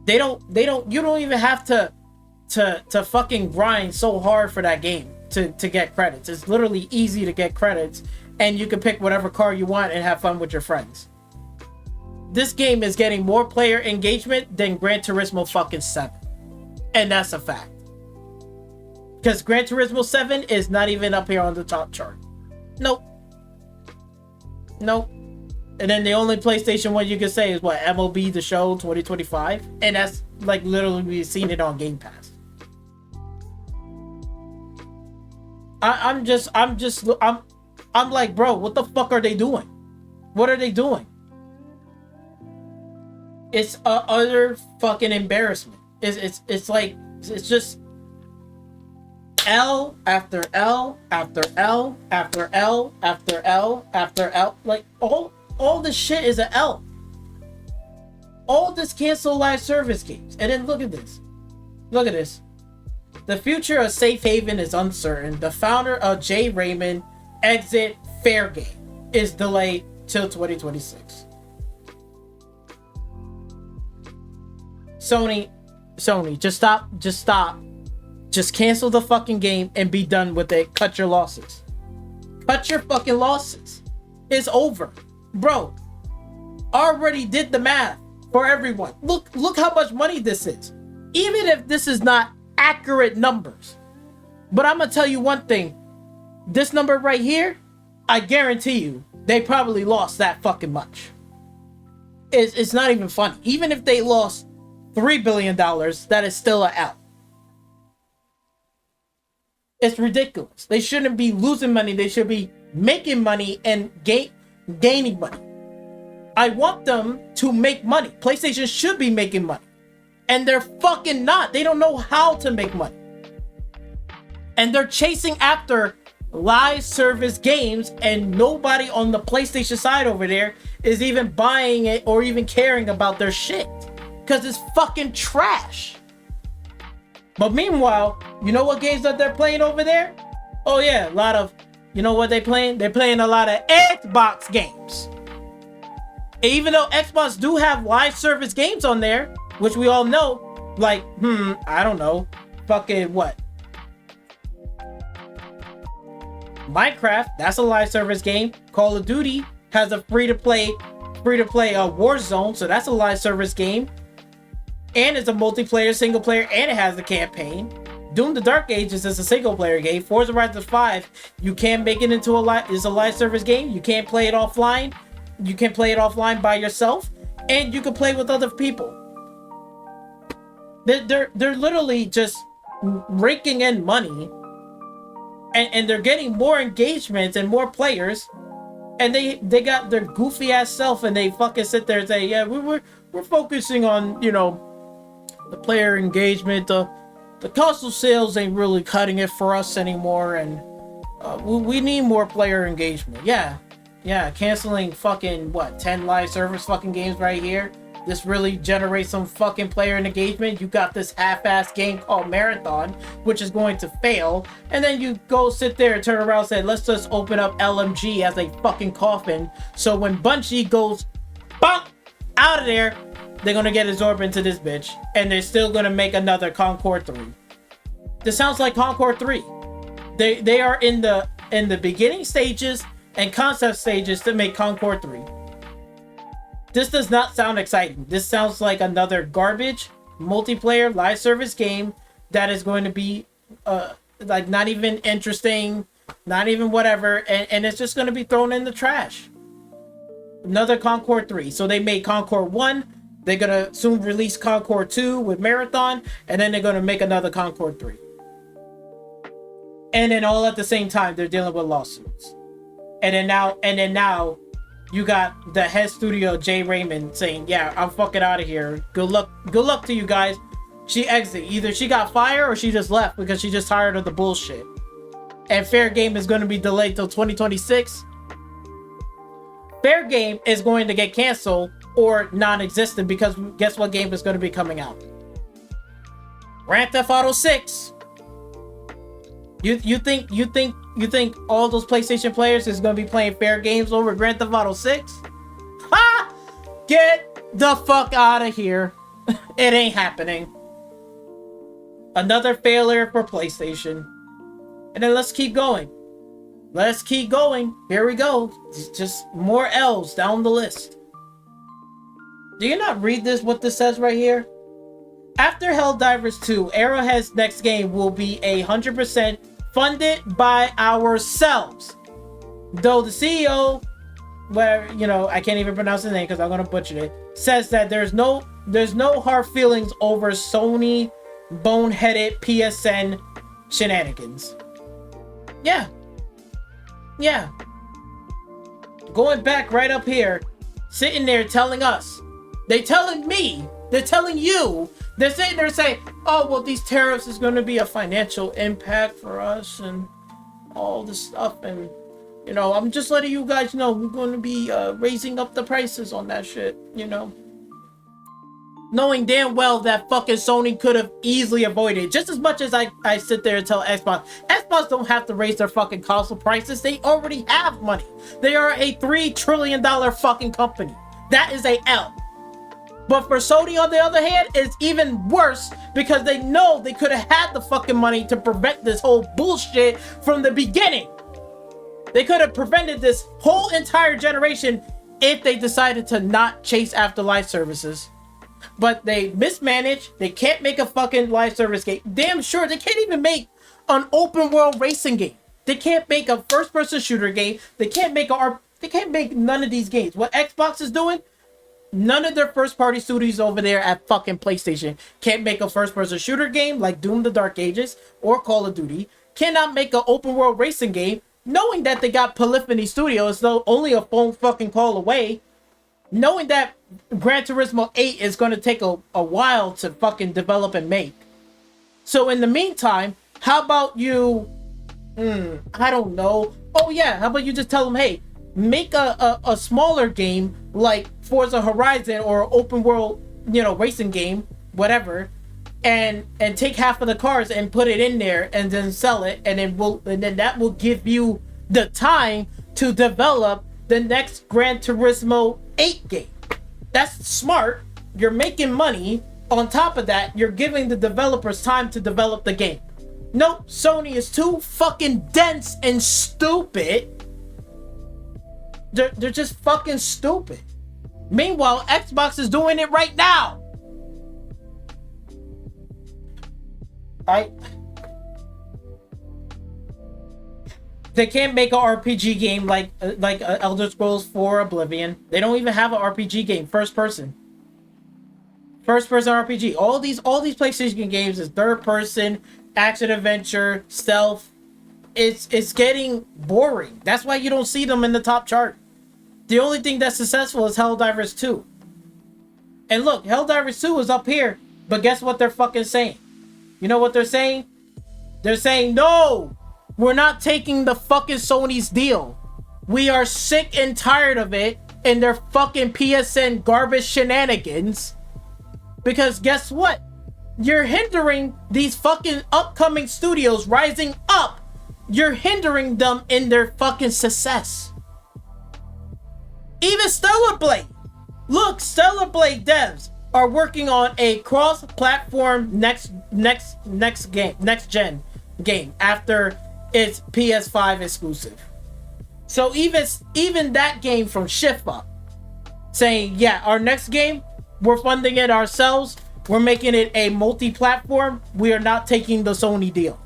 You don't even have to fucking grind so hard for that game to get credits. It's literally easy to get credits, and you can pick whatever car you want and have fun with your friends. This game is getting more player engagement than Gran Turismo fucking 7. And that's a fact. Because Gran Turismo 7 is not even up here on the top chart. Nope. And then the only PlayStation one you can say is what? MLB The Show 2025? And that's like literally we've seen it on Game Pass. I'm like, bro, what the fuck are they doing? What are they doing? It's a utter fucking embarrassment. It's like, it's just L after L after L after L after L after L. Like all this shit is an L. All this cancel live service games. And then look at this. Look at this. The future of Safe Haven is uncertain. The founder of J. Raymond exit Fair Game is delayed till 2026. Sony, Sony, just stop. Just cancel the fucking game and be done with it. Cut your losses. Cut your fucking losses. It's over. Bro, already did the math for everyone. Look how much money this is. Even if this is not accurate numbers. But I'm gonna tell you one thing. This number right here, I guarantee you, they probably lost that fucking much. It's not even funny. Even if they lost $3 billion, that is still an L. It's ridiculous. They shouldn't be losing money. They should be making money and gaining money. I want them to make money. PlayStation should be making money. And they're fucking not. They don't know how to make money. And they're chasing after live service games, and nobody on the PlayStation side over there is even buying it or even caring about their shit. Because it's fucking trash. But meanwhile, you know what games that they're playing over there? Oh yeah, a lot of, you know what they're playing? They're playing a lot of Xbox games. And even though Xbox do have live service games on there, which we all know, like, I don't know, fucking what? Minecraft, that's a live service game. Call of Duty has a free-to-play Warzone, so that's a live service game. And it's a multiplayer, single player, and it has a campaign. Doom: The Dark Ages is a single player game. Forza Horizon 5, you can make it into a live service game. You can't play it offline. You can play it offline by yourself, and you can play with other people. They're literally just raking in money, and they're getting more engagements and more players, and they got their goofy ass self, and they fucking sit there and say, yeah, we're focusing on, you know, the player engagement. The console sales ain't really cutting it for us anymore, and we need more player engagement. Yeah, canceling fucking 10 live service fucking games right here. This really generates some fucking player engagement. You got this half-ass game called Marathon, which is going to fail, and then you go sit there and turn around and say, let's just open up LMG as a fucking coffin, so when Bungie goes bonk out of there, they're gonna get absorbed into this bitch, and they're still gonna make another Concord 3. This sounds like Concord 3. They are in the beginning stages and concept stages to make Concord 3. This does not sound exciting. This sounds like another garbage multiplayer live service game that is going to be like not even interesting, not even whatever, and it's just going to be thrown in the trash. Another Concord 3. So they made Concord 1. They're going to soon release Concord 2 with Marathon, and then they're going to make another Concord 3. And then all at the same time, they're dealing with lawsuits. And then now you got the head studio, Jay Raymond, saying, yeah, I'm fucking out of here. Good luck to you guys. She exited. Either she got fired or she just left because she just tired of the bullshit. And Fair Game is going to be delayed till 2026. Fair Game is going to get canceled or non-existent because guess what game is going to be coming out? Grand Theft Auto 6. You think all those PlayStation players is going to be playing Fair Games over Grand Theft Auto 6? Ha! Get the fuck out of here. It ain't happening. Another failure for PlayStation. And then let's keep going. Let's keep going. Here we go. Just more L's down the list. Do you not read this, what this says right here? After Helldivers 2, Arrowhead's next game will be 100% funded by ourselves. Though the CEO, where, you know, I can't even pronounce his name because I'm gonna butcher it, says that there's no hard feelings over Sony boneheaded PSN shenanigans. Yeah. Going back right up here, sitting there telling us, they're telling me, they're telling you, they're sitting there saying, oh, well, these tariffs is going to be a financial impact for us and all this stuff. And, you know, I'm just letting you guys know we're going to be raising up the prices on that shit, you know. Knowing damn well that fucking Sony could have easily avoided. Just as much as I sit there and tell Xbox don't have to raise their fucking console prices. They already have money. They are a $3 trillion fucking company. That is a L. But for Sony, on the other hand, it's even worse because they know they could have had the fucking money to prevent this whole bullshit from the beginning. They could have prevented this whole entire generation if they decided to not chase after live services. But they mismanage. They can't make a fucking live service game. Damn sure they can't even make an open world racing game. They can't make a first person shooter game. They can't make none of these games. What Xbox is doing, none of their first party studios over there at fucking PlayStation can't make a first person shooter game like Doom the Dark Ages or Call of Duty. Cannot make an open world racing game, knowing that they got Polyphony Studios, though only a phone fucking call away. Knowing that Gran Turismo 8 is going to take a while to fucking develop and make. So in the meantime, how about you, I don't know. Oh yeah, how about you just tell them, hey, make a smaller game like Forza Horizon or open world, racing game, whatever, and take half of the cars and put it in there and then sell it, and then that will give you the time to develop the next Gran Turismo 8 game. That's smart. You're making money. On top of that, you're giving the developers time to develop the game. Nope, Sony is too fucking dense and stupid. They're just fucking stupid. Meanwhile, Xbox is doing it right now. They can't make an RPG game like Elder Scrolls 4 Oblivion. They don't even have an RPG game, first person RPG. All these PlayStation games is third person, action adventure, stealth. It's getting boring. That's why you don't see them in the top chart. The only thing that's successful is Helldivers 2. And look, Helldivers 2 is up here, but guess what they're fucking saying? You know what they're saying? They're saying, no, we're not taking the fucking Sony's deal. We are sick and tired of it and their fucking PSN garbage shenanigans. Because guess what? You're hindering these fucking upcoming studios rising up. You're hindering them in their fucking success. Even Stellar Blade. Look, Stellar Blade devs are working on a cross-platform next gen game after its PS5 exclusive. So even that game from Shifa saying, yeah, our next game, we're funding it ourselves. We're making it a multi-platform. We are not taking the Sony deal.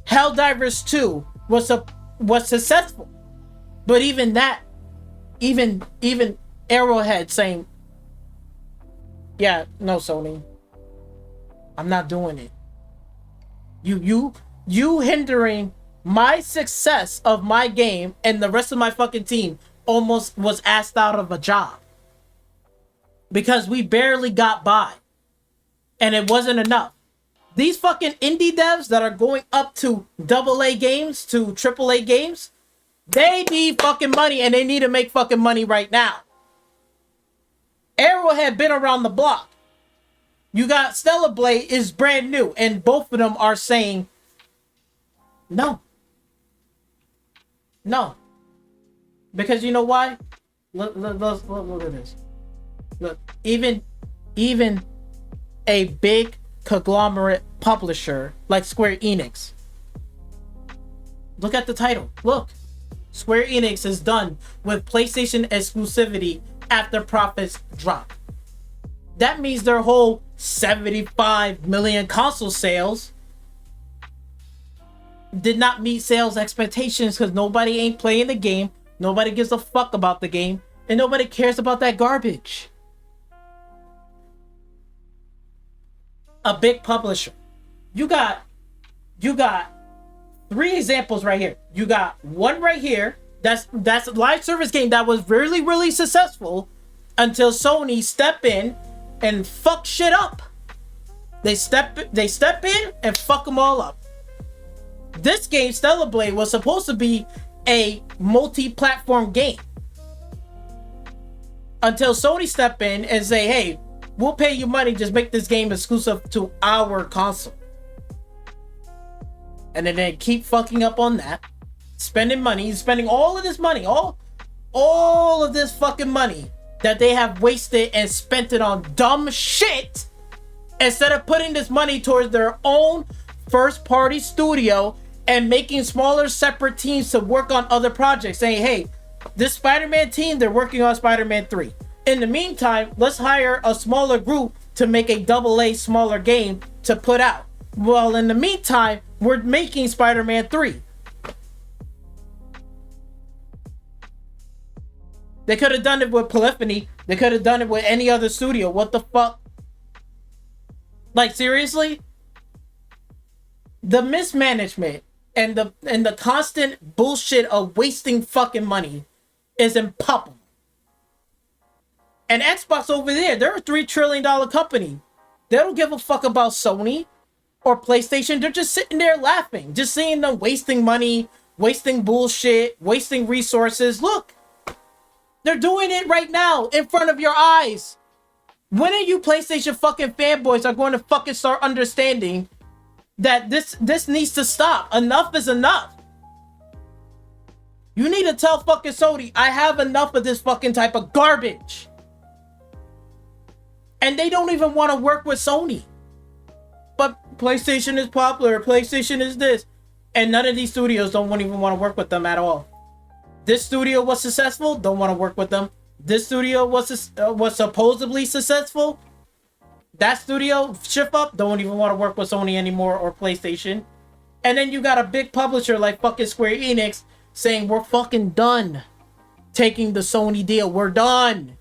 Helldivers 2 was successful. But even that, even Arrowhead saying, yeah, no, Sony, I'm not doing it. You hindering my success of my game, and the rest of my fucking team almost was asked out of a job. Because we barely got by. And it wasn't enough. These fucking indie devs that are going up to AA games, to AAA games, they need fucking money, and they need to make fucking money right now. Arrowhead been around the block. You got Stellar Blade is brand new, and both of them are saying no. No. Because you know why? Look at this. Look, even a big conglomerate publisher like Square Enix. Look at the title. Look. Square Enix is done with PlayStation exclusivity after profits drop. That means their whole 75 million console sales did not meet sales expectations because nobody ain't playing the game, nobody gives a fuck about the game, and nobody cares about that garbage. A big publisher. You got 3 examples right here. You got one right here. That's a live service game that was really, really successful until Sony step in and fuck shit up. They step in and fuck them all up. This game, Stellar Blade, was supposed to be a multi-platform game until Sony step in and say, hey, we'll pay you money, just make this game exclusive to our console. And then they keep fucking up on that, spending money, spending all of this money, all of this fucking money that they have wasted and spent it on dumb shit instead of putting this money towards their own first party studio and making smaller separate teams to work on other projects, saying, hey, this Spider-Man team, they're working on Spider-Man 3. In the meantime, let's hire a smaller group to make a AA smaller game to put out. Well, in the meantime, we're making Spider-Man 3. They could have done it with Polyphony. They could have done it with any other studio. What the fuck? Like, seriously? The mismanagement and the constant bullshit of wasting fucking money is impalpable. And Xbox over there, they're a $3 trillion company. They don't give a fuck about Sony or PlayStation. They're just sitting there laughing, just seeing them wasting money, wasting bullshit, wasting resources. Look, they're doing it right now in front of your eyes. When are you PlayStation fucking fanboys are going to fucking start understanding that this needs to stop? Enough is enough. You need to tell fucking Sony, I have enough of this fucking type of garbage. And they don't even want to work with Sony. But PlayStation is popular, PlayStation is this. And none of these studios don't even want to work with them at all. This studio was successful, don't want to work with them. This studio was supposedly successful. That studio, shift up, don't even want to work with Sony anymore or PlayStation. And then you got a big publisher like fucking Square Enix saying, we're fucking done taking the Sony deal. We're done.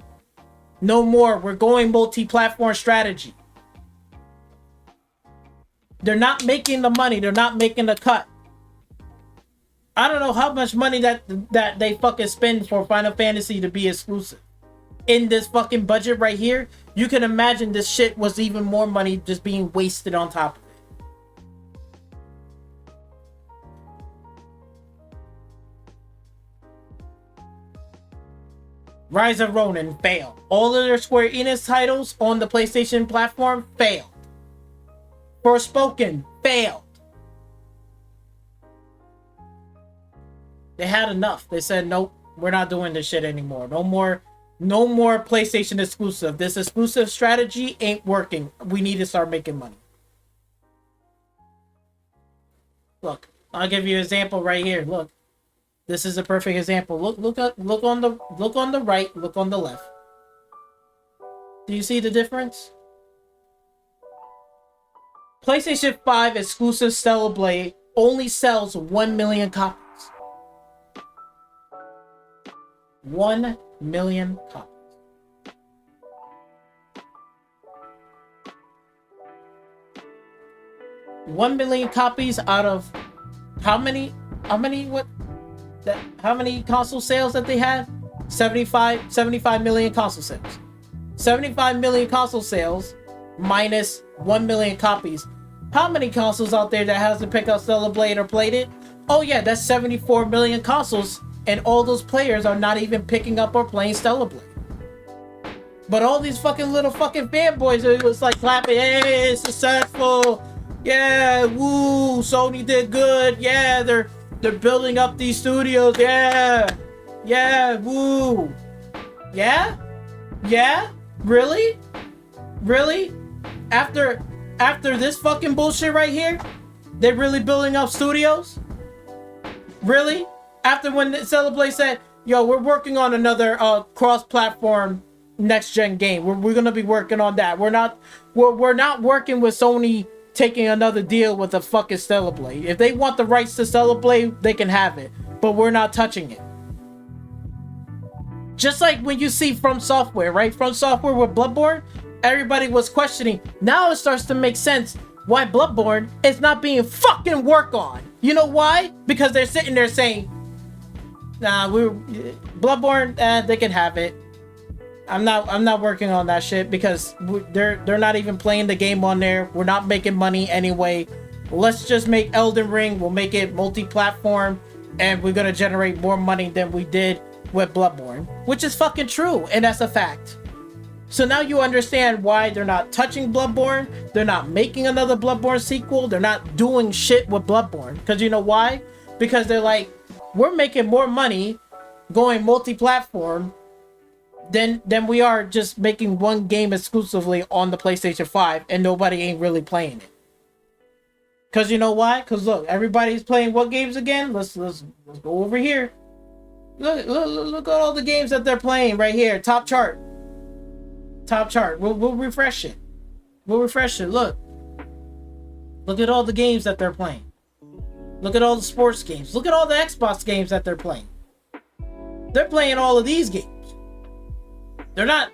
No more. We're going multi-platform strategy. They're not making the money. They're not making the cut. I don't know how much money that they fucking spend for Final Fantasy to be exclusive. In this fucking budget right here, you can imagine this shit was even more money just being wasted on top of it. Rise of Ronin failed. All of their Square Enix titles on the PlayStation platform failed. Forspoken failed. They had enough. They said, nope, we're not doing this shit anymore. No more PlayStation exclusive. This exclusive strategy ain't working. We need to start making money. Look, I'll give you an example right here. Look, this is a perfect example. Look on the right. Look on the left. Do you see the difference? PlayStation 5 exclusive Stellar Blade only sells 1 million copies. 1 million copies. One million copies out of how many console sales that they had? 75 million console sales. 75 million console sales minus 1 million copies. How many consoles out there that hasn't picked up Stellar Blade or played it? Oh yeah, that's 74 million consoles. And all those players are not even picking up or playing Stellar Blade. But all these fucking little fucking fanboys, it was like clapping, hey, it's successful. Yeah, woo, Sony did good. Yeah, they're building up these studios. Yeah, woo. Yeah, really? After this fucking bullshit right here, they're really building up studios? Really? After when Stellar Blade said, yo, we're working on another cross-platform next-gen game. We're gonna be working on that. We're not working with Sony taking another deal with the fucking Stellar Blade. If they want the rights to Stellar Blade, they can have it. But we're not touching it. Just like when you see From Software, right? From Software with Bloodborne, everybody was questioning. Now it starts to make sense why Bloodborne is not being fucking worked on. You know why? Because they're sitting there saying, nah, Bloodborne, they can have it. I'm not working on that shit because they're not even playing the game on there. We're not making money anyway. Let's just make Elden Ring. We'll make it multi-platform, and we're gonna generate more money than we did with Bloodborne, which is fucking true, and that's a fact. So now you understand why they're not touching Bloodborne. They're not making another Bloodborne sequel. They're not doing shit with Bloodborne. Because you know why? Because they're like, we're making more money going multi-platform than we are just making one game exclusively on the PlayStation 5 and nobody ain't really playing it. Cause you know why? Cause look, everybody's playing what games again? Let's go over here. Look at all the games that they're playing right here. Top chart. We'll refresh it. Look at all the games that they're playing. Look at all the sports games. Look at all the Xbox games that they're playing. They're playing all of these games. They're not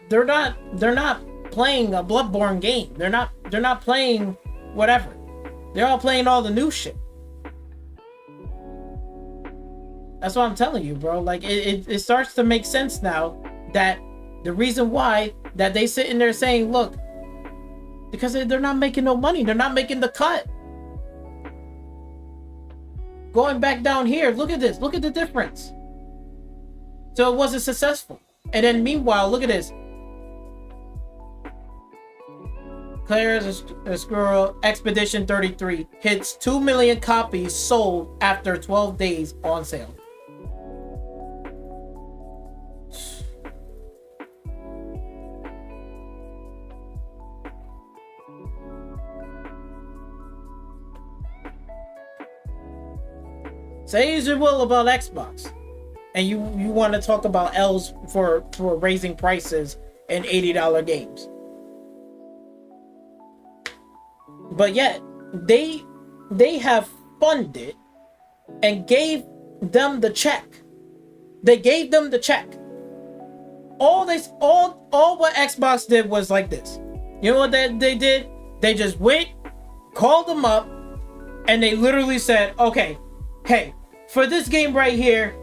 playing a Bloodborne game. They're not playing whatever. They're all playing all the new shit. That's what I'm telling you, bro. Like it starts to make sense now that the reason why that they sitting there saying, look, because they're not making no money. They're not making the cut. Going back down here, look at this. Look at the difference. So it wasn't successful. And then meanwhile, look at this. Claire's a Squirrel Expedition 33 hits 2 million copies sold after 12 days on sale. Say as you will about Xbox, and you want to talk about L's for raising prices in $80 games. But yet, they have funded and gave them the check. They gave them the check. All what Xbox did was like this. You know what they did? They just went, called them up, and they literally said, okay, hey, for this game right here,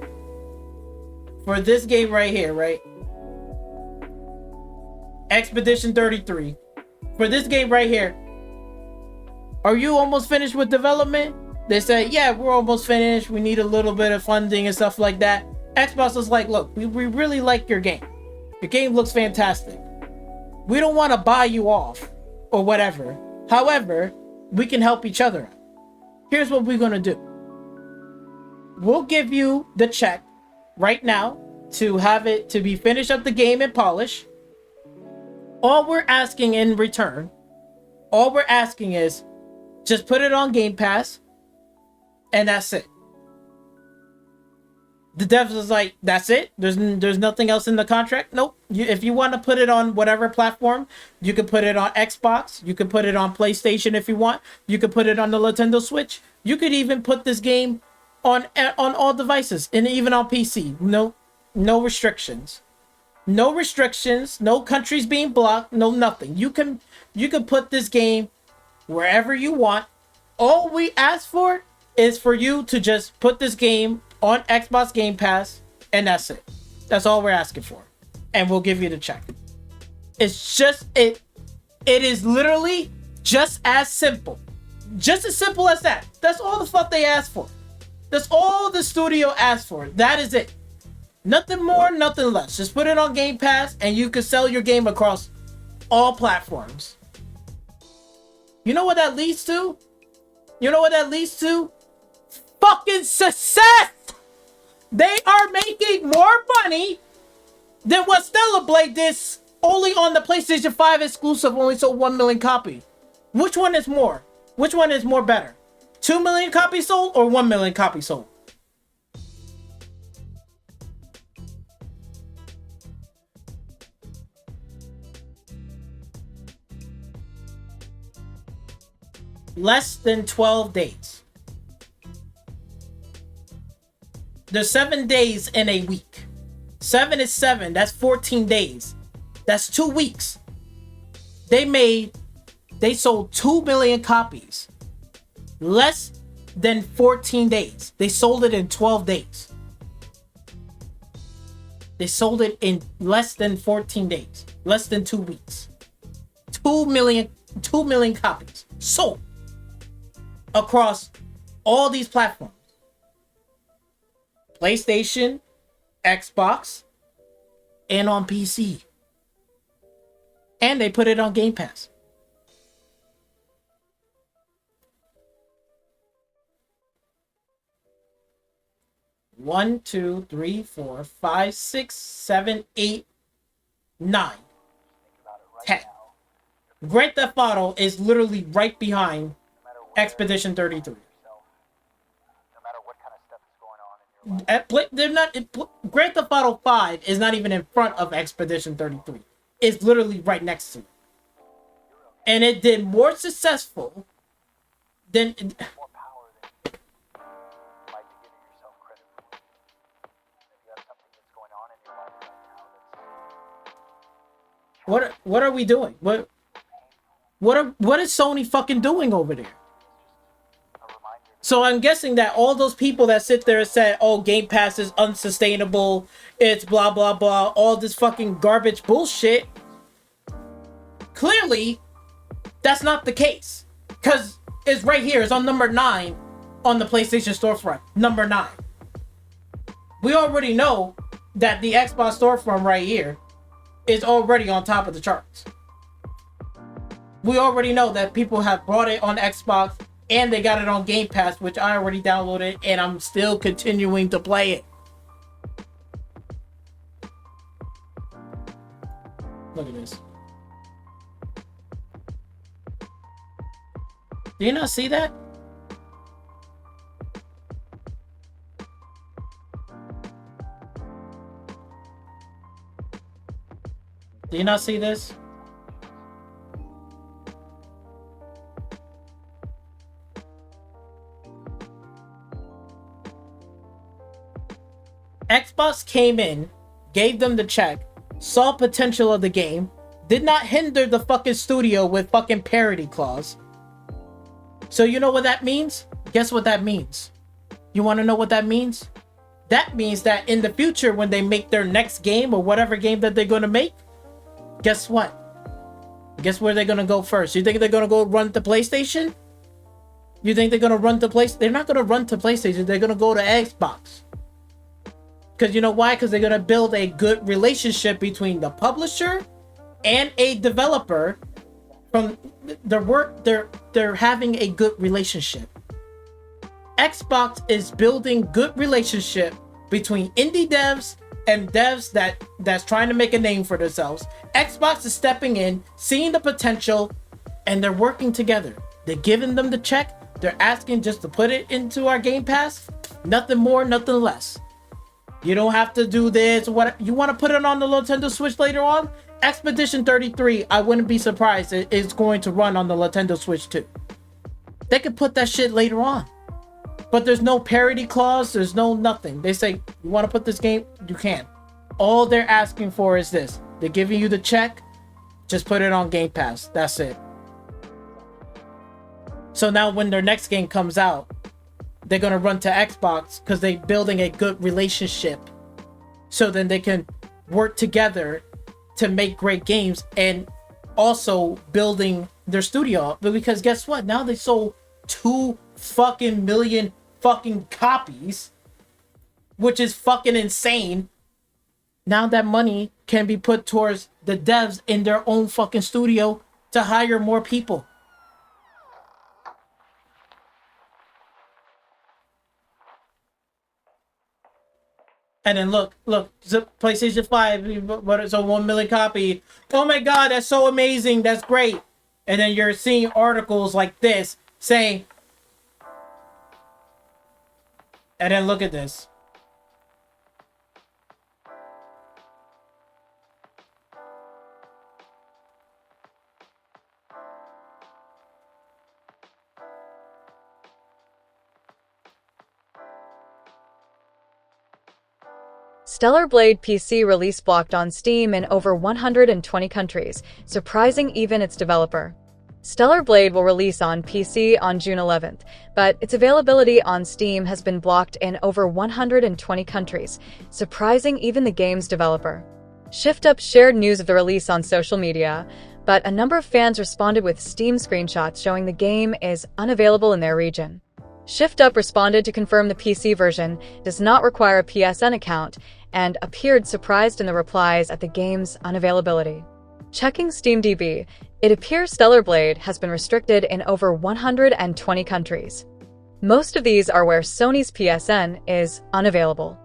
right? Expedition 33. For this game right here, are you almost finished with development? They said, yeah, we're almost finished. We need a little bit of funding and stuff like that. Xbox was like, look, we really like your game. Your game looks fantastic. We don't want to buy you off or whatever. However, we can help each other out. Here's what we're going to do. We'll give you the check right now to have it to be finished up the game and polish. All we're asking in return, is just put it on Game Pass, and that's it. The devs was like, that's it? There's nothing else in the contract? Nope. If you want to put it on whatever platform, you can put it on Xbox. You can put it on PlayStation if you want. You can put it on the Nintendo Switch. You could even put this game on all devices and even on PC. No restrictions. No restrictions. No countries being blocked. No nothing. You can put this game wherever you want. All we ask for is for you to just put this game on Xbox Game Pass, and that's it. That's all we're asking for, and we'll give you the check. It's just it is literally just as simple as that. That's all the fuck they asked for. That's all the studio asked for. That is it. Nothing more, nothing less. Just put it on Game Pass, and you can sell your game across all platforms. You know what that leads to? Fucking success! They are making more money than what Stellar Blade did only on the PlayStation 5 exclusive, only sold 1 million copies. Which one is more? Which one is more better? 2 million copies sold or 1 million copies sold? Less than 12 days. There's 7 days in a week. 7 is 7. That's 14 days. That's 2 weeks. They sold 2 million copies. Less than 14 days. They sold it in 12 days. They sold it in less than 14 days. Less than 2 weeks. 2 million copies sold across all these platforms. PlayStation, Xbox, and on PC. And they put it on Game Pass. One, two, three, four, five, 6, 7, 8, 9, 10. Grand Theft Auto is literally right behind Expedition 33. They're not. Grand Theft Auto 5 is not even in front of Expedition 33. It's literally right next to it. And it did more successful than... What are we doing? What is Sony fucking doing over there? So I'm guessing that all those people that sit there and say, oh, Game Pass is unsustainable, it's blah, blah, blah, all this fucking garbage bullshit. Clearly, that's not the case. Because it's right here. It's on number 9 on the PlayStation storefront. Number 9. We already know that the Xbox storefront right here is already on top of the charts. We already know that people have bought it on Xbox and they got it on Game Pass, which I already downloaded and I'm still continuing to play it. Look at this. Do you not see that? Do you not see this? Xbox came in, gave them the check, saw potential of the game, did not hinder the fucking studio with fucking parity clause. So you know what that means? Guess what that means? You want to know what that means? That means that in the future, when they make their next game or whatever game that they're going to make, guess what? Guess where they're going to go first? You think they're going to go run to PlayStation? You think they're going to run to PlayStation? They're not going to run to PlayStation. They're going to go to Xbox. Because you know why? Because they're going to build a good relationship between the publisher and a developer. From their work, they're having a good relationship. Xbox is building good relationship between indie devs and devs that's trying to make a name for themselves. Xbox is stepping in, seeing the potential, and they're working together. They're giving them the check. They're asking just to put it into our Game Pass. Nothing more, nothing less. You don't have to do this. What you want to put it on the Nintendo Switch later on? Expedition 33, I wouldn't be surprised it's going to run on the Nintendo Switch too. They could put that shit later on. But there's no parity clause, there's no nothing. They say, you want to put this game? You can. All they're asking for is this. They're giving you the check, just put it on Game Pass. That's it. So now when their next game comes out, they're going to run to Xbox because they're building a good relationship. So then they can work together to make great games and also building their studio up. But because guess what? Now they sold 2 fucking million fucking copies, which is fucking insane. Now that money can be put towards the devs in their own fucking studio to hire more people. And then look, PlayStation 5, what is a 1 million copy? Oh my god, that's so amazing, that's great. And then you're seeing articles like this saying, and then look at this. Stellar Blade PC release blocked on Steam in over 120 countries, surprising even its developer. Stellar Blade will release on PC on June 11th, but its availability on Steam has been blocked in over 120 countries, surprising even the game's developer. ShiftUp shared news of the release on social media, but a number of fans responded with Steam screenshots showing the game is unavailable in their region. ShiftUp responded to confirm the PC version does not require a PSN account and appeared surprised in the replies at the game's unavailability. Checking SteamDB, it appears Stellar Blade has been restricted in over 120 countries. Most of these are where Sony's PSN is unavailable.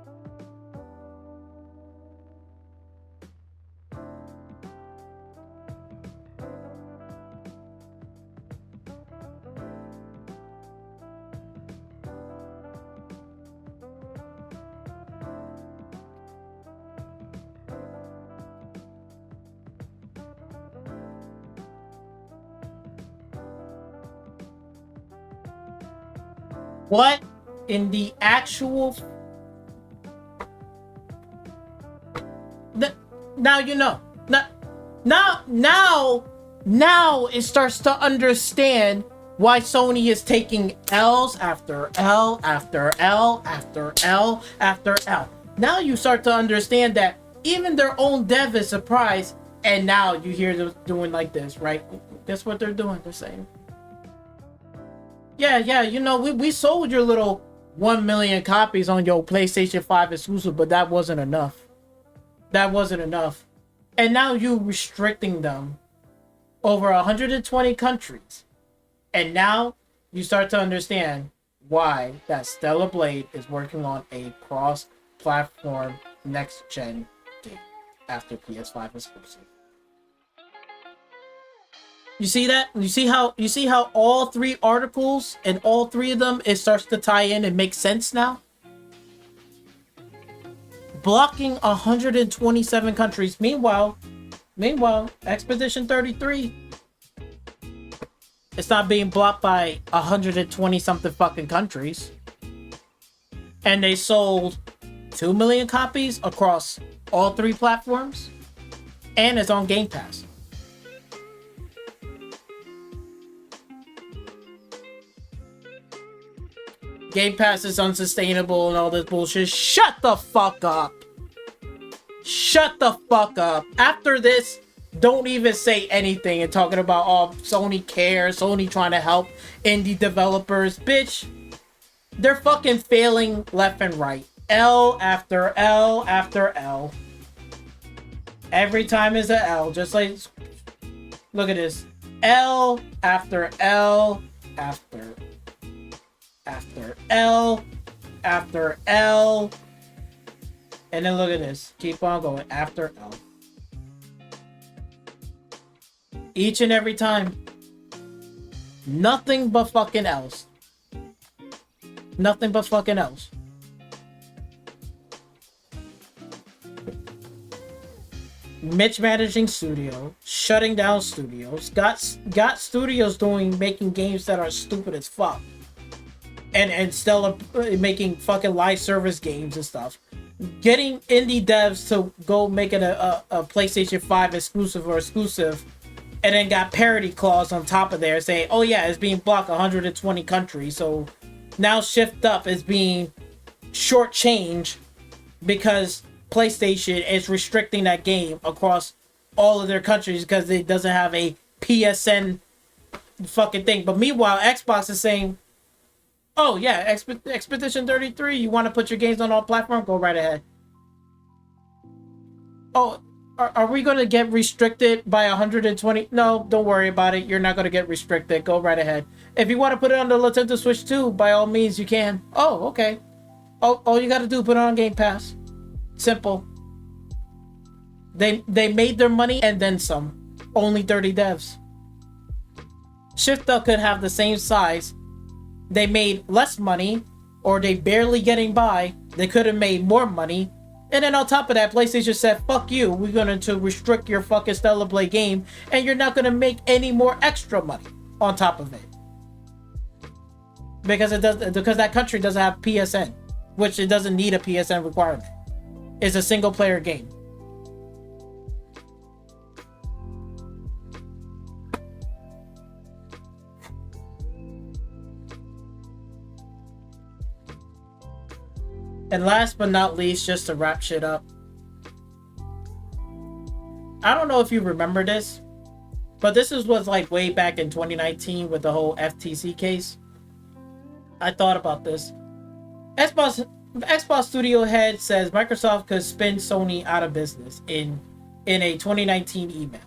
What in the actual... Now you know. Now it starts to understand why Sony is taking L's after L after L after L after L. Now you start to understand that even their own dev is surprised, and now you hear them doing like this, right? Guess what they're doing? They're saying, yeah, you know, we sold your little 1 million copies on your PlayStation 5 exclusive, but that wasn't enough. That wasn't enough. And now you restricting them over 120 countries. And now you start to understand why that Stellar Blade is working on a cross-platform next-gen game after PS5 exclusive. You see that? You see how all three articles and all three of them, it starts to tie in and make sense now? Blocking 127 countries. Meanwhile, Expedition 33, it's not being blocked by 120 something fucking countries. And they sold 2 million copies across all three platforms. And it's on Game Pass. Game Pass is unsustainable and all this bullshit. Shut the fuck up. Shut the fuck up. After this, don't even say anything and talking about, oh, Sony cares, Sony trying to help indie developers. Bitch, they're fucking failing left and right. L after L after L. Every time is a L. Just like, look at this. L after L after L after L. And then look at this. Keep on going. After L. Each and every time. Nothing but fucking else. Nothing but fucking else. Mismanaging studio. Shutting down studios. Got studios making games that are stupid as fuck. And still making fucking live service games and stuff. Getting indie devs to go make it a PlayStation 5 exclusive, and then got parity clause on top of there saying, oh yeah, it's being blocked 120 countries. So now Shift Up is being shortchanged because PlayStation is restricting that game across all of their countries because it doesn't have a PSN fucking thing. But meanwhile, Xbox is saying, oh yeah, Expedition 33, you want to put your games on all platforms? Go right ahead. Oh, are we going to get restricted by 120? No, don't worry about it. You're not going to get restricted. Go right ahead. If you want to put it on the Nintendo Switch too, by all means you can. Oh, okay. All you got to do, put it on Game Pass. Simple. They made their money and then some. Only 30 devs. Shift Up could have the same size. They made less money, or they barely getting by. They could have made more money. And then on top of that, PlayStation said, fuck you, we're going to restrict your fucking Stellar Blade game, and you're not going to make any more extra money on top of it. Because that country doesn't have PSN, which it doesn't need a PSN requirement. It's a single player game. And last but not least, just to wrap shit up, I don't know if you remember this, but this was like way back in 2019 with the whole FTC case. I thought about this. Xbox Studio head says Microsoft could spin Sony out of business in a 2019 email.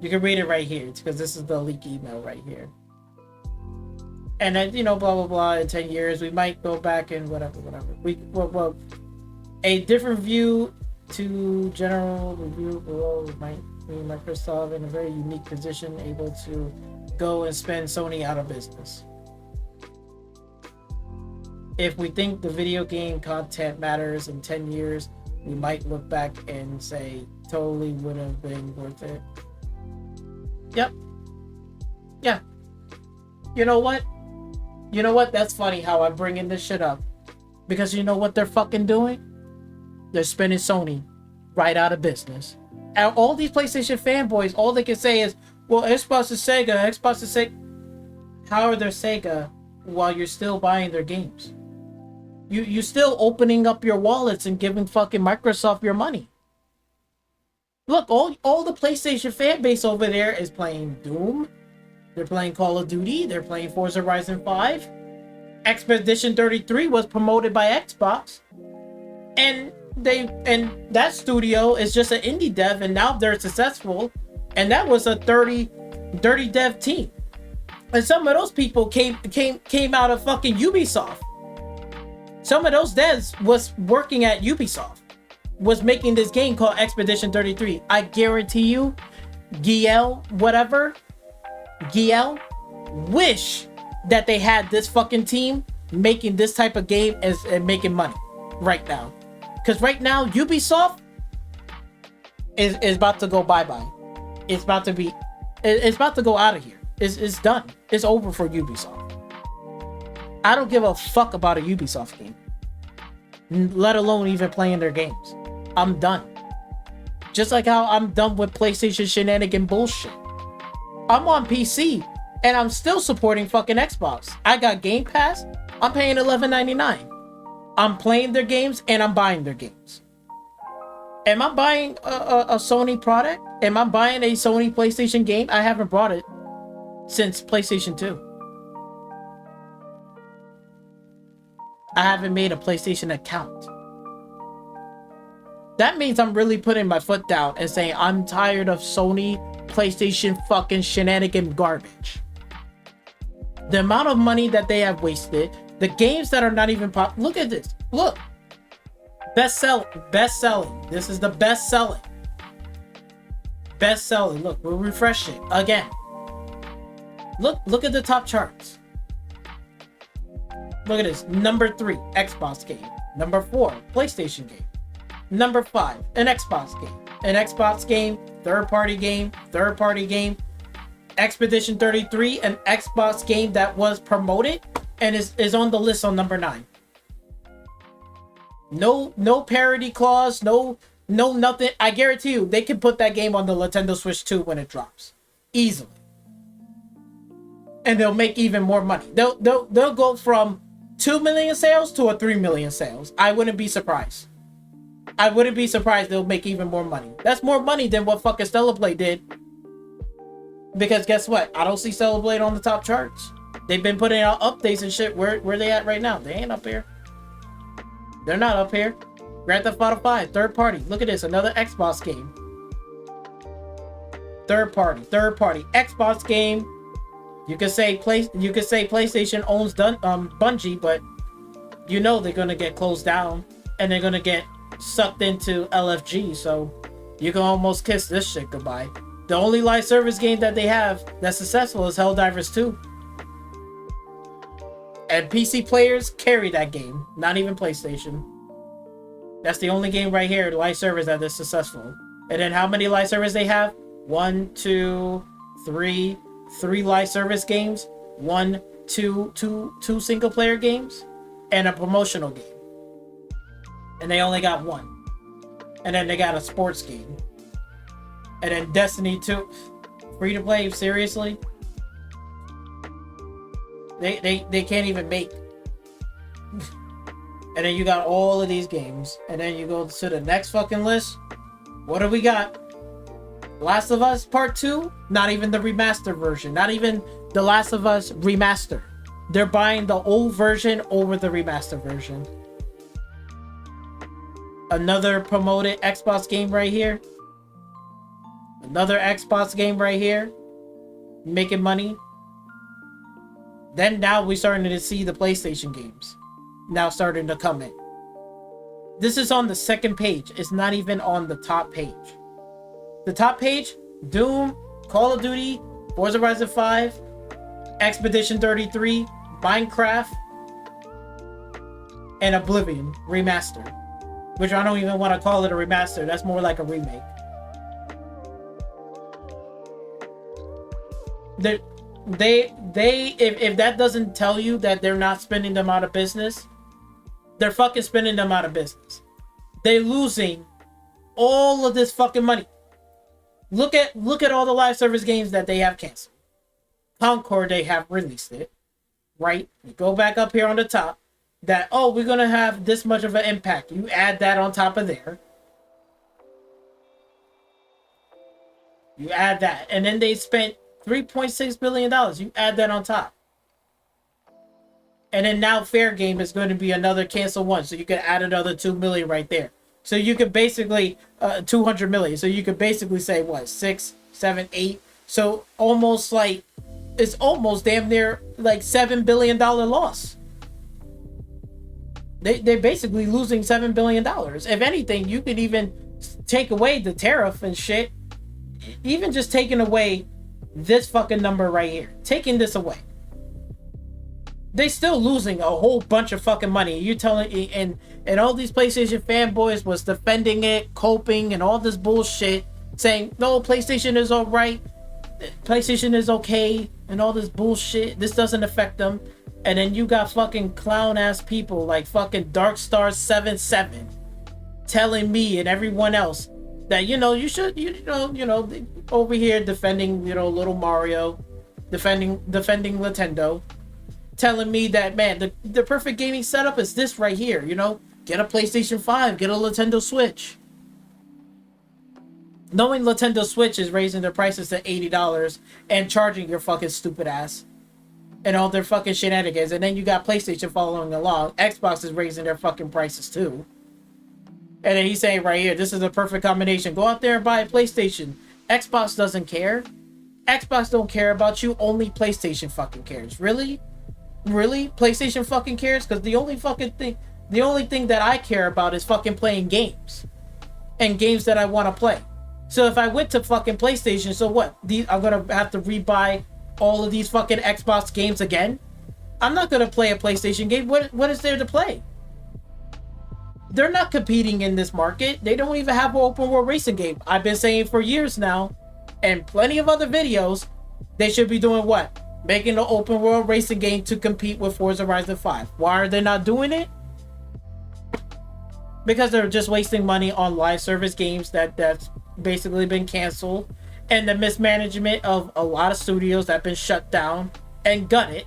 You can read it right here because this is the leak email right here. And then, you know, blah, blah, blah, in 10 years, we might go back and whatever. Well, a different view to general review below might mean Microsoft in a very unique position, able to go and spin Sony out of business. If we think the video game content matters in 10 years, we might look back and say, totally would have been worth it. Yep. Yeah. You know what? You know what? That's funny how I'm bringing this shit up. Because you know what they're fucking doing? They're spinning Sony right out of business. And all these PlayStation fanboys, all they can say is, well, Xbox is Sega, Xbox is Sega. How are they Sega while you're still buying their games? You still opening up your wallets and giving fucking Microsoft your money. Look, all the PlayStation fan base over there is playing Doom. They're playing Call of Duty. They're playing Forza Horizon 5. Expedition 33 was promoted by Xbox. And that studio is just an indie dev, and now they're successful. And that was a 30 dev team. And some of those people came out of fucking Ubisoft. Some of those devs was working at Ubisoft, was making this game called Expedition 33. I guarantee you, Giel wish that they had this fucking team making this type of game and making money right now. Because right now, Ubisoft is about to go bye-bye. It's about to go out of here. It's done. It's over for Ubisoft. I don't give a fuck about a Ubisoft game, let alone even playing their games. I'm done. Just like how I'm done with PlayStation shenanigan bullshit. I'm on PC and I'm still supporting fucking Xbox. I got Game Pass. I'm paying $11.99. I'm playing their games and I'm buying their games. Am I buying a Sony product? Am I buying a Sony PlayStation game? I haven't bought it since PlayStation 2. I haven't made a PlayStation account. That means I'm really putting my foot down and saying I'm tired of Sony PlayStation fucking shenanigan garbage. The amount of money that they have wasted, the games that are not even pop. Look at this. Look. Best selling. This is the best selling. Best selling. Look, we'll refresh it again. Look at the top charts. Look at this. Number 3, Xbox game. Number 4, PlayStation game. Number 5, an Xbox game. An Xbox game, third party game. Expedition 33, an Xbox game that was promoted and is on the list on number 9. No parody clause, no nothing. I guarantee you they can put that game on the Nintendo Switch 2 when it drops. Easily. And they'll make even more money. They'll go from 2 million sales to a 3 million sales. I wouldn't be surprised. They'll make even more money. That's more money than what fucking Stellar Blade did. Because guess what? I don't see Stellar Blade on the top charts. They've been putting out updates and shit. Where they at right now? They ain't up here. They're not up here. Grand Theft Auto 5, third party. Look at this, another Xbox game. Third party Xbox game. You could say PlayStation owns Bungie, but you know they're gonna get closed down and they're gonna get sucked into LFG, so you can almost kiss this shit goodbye. The only live service game that they have that's successful is Helldivers 2. And PC players carry that game, not even PlayStation. That's the only game right here, live service, that is successful. And then how many live service they have? 1, 2, 3, 3 live service games, 1, 2 single player games, and a promotional game. And they only got 1. And then they got a sports game. And then Destiny 2, free to play, seriously? They can't even make. And then you got all of these games. And then you go to the next fucking list. What do we got? Last of Us Part 2? Not even the remastered version. Not even the Last of Us remaster. They're buying the old version over the remastered version. Another promoted Xbox game right here. Another Xbox game right here. Making money. Then now we're starting to see the PlayStation games now starting to come in. This is on the second page. It's not even on the top page. The top page, Doom, Call of Duty, Forza Horizon 5, Expedition 33, Minecraft, and Oblivion Remaster. Which I don't even want to call it a remaster. That's more like a remake. if that doesn't tell you that they're not spending them out of business, they're fucking spending them out of business. They're losing all of this fucking money. Look at all the live service games that they have canceled. Concord, they have released it, right? You go back up here on the top, that, oh, we're gonna have this much of an impact. You add that on top of there. You add that, and then they spent $3.6 billion. You add that on top. And then now Fair Game is going to be another cancel one. So you can add another 2 million right there. So you could basically 200 million. So you could basically say what, 6, 7, 8. So almost like, it's almost damn near like $7 billion loss. They're basically losing $7 billion. If anything, you could even take away the tariff and shit. Even just taking away this fucking number right here. Taking this away. They still losing a whole bunch of fucking money. You telling, and all these PlayStation fanboys was defending it, coping, and all this bullshit, saying no, PlayStation is all right, PlayStation is okay, and all this bullshit. This doesn't affect them. And then you got fucking clown ass people like fucking Darkstar77 telling me and everyone else that, you know, you should, you know, over here defending, you know, little Mario, defending Nintendo, telling me that, man, the perfect gaming setup is this right here, you know, get a PlayStation 5, get a Nintendo Switch. Knowing Nintendo Switch is raising their prices to $80 and charging your fucking stupid ass and all their fucking shenanigans. And then you got PlayStation following along. Xbox is raising their fucking prices too. And then he's saying right here, this is a perfect combination. Go out there and buy a PlayStation. Xbox doesn't care. Xbox don't care about you. Only PlayStation fucking cares. Really? Really? PlayStation fucking cares? Because the only thing that I care about is fucking playing games. And games that I want to play. So if I went to fucking PlayStation, so what? I'm going to have to rebuy all of these fucking Xbox games again? I'm not going to play a PlayStation game. What is there to play? They're not competing in this market. They don't even have an open world racing game. I've been saying for years now, and plenty of other videos, they should be doing what? Making an open world racing game to compete with Forza Horizon 5. Why are they not doing it? Because they're just wasting money on live service games that's basically been canceled, and the mismanagement of a lot of studios that have been shut down and gutted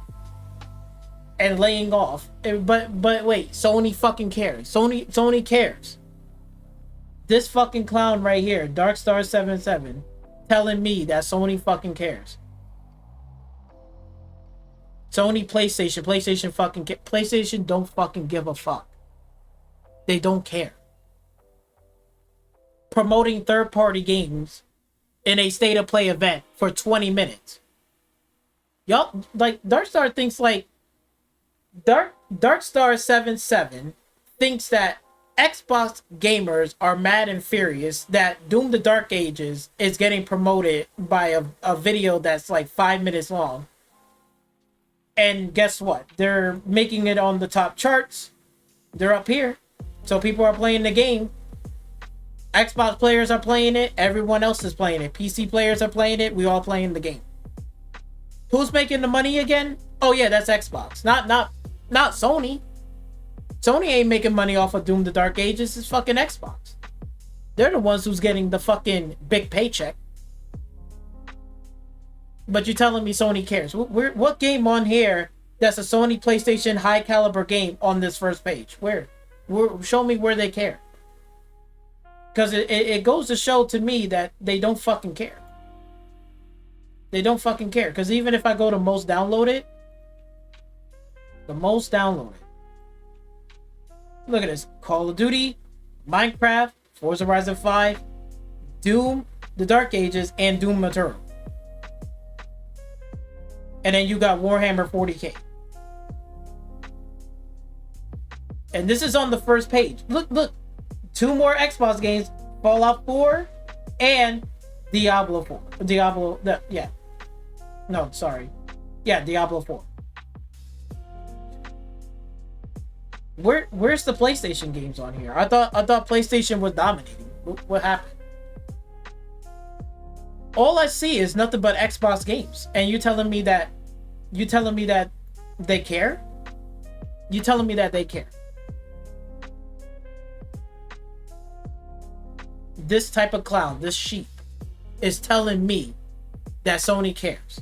and laying off. But wait, Sony fucking cares. Sony cares. This fucking clown right here, Darkstar77, telling me that Sony fucking cares. Sony, PlayStation fucking PlayStation don't fucking give a fuck. They don't care. Promoting third-party games in a state-of-play event for 20 minutes. Y'all, like, Darkstar thinks like Darkstar77 thinks that Xbox gamers are mad and furious that Doom the Dark Ages is getting promoted by a video that's like 5 minutes long. And guess what? They're making it on the top charts. They're up here. So people are playing the game. Xbox players are playing it. Everyone else is playing it. PC players are playing it. We all playing the game. Who's making the money again? Oh yeah, that's Xbox. Not Sony. Sony ain't making money off of Doom the Dark Ages. It's fucking Xbox. They're the ones who's getting the fucking big paycheck. But you're telling me Sony cares. What game on here that's a Sony PlayStation high caliber game on this first page? Where show me where they care. Because it goes to show to me that they don't fucking care. They don't fucking care. Because even if I go to most downloaded, the most downloaded. Look at this. Call of Duty, Minecraft, Forza Horizon 5, Doom, The Dark Ages, and Doom Eternal. And then you got Warhammer 40k. And this is on the first page. Look. 2 more Xbox games. Fallout 4 and Diablo 4. Diablo 4. Where's the PlayStation games on here? I thought PlayStation was dominating. What happened? All I see is nothing but Xbox games, and you telling me that they care? You telling me that they care? This type of clown, this sheep, is telling me that Sony cares.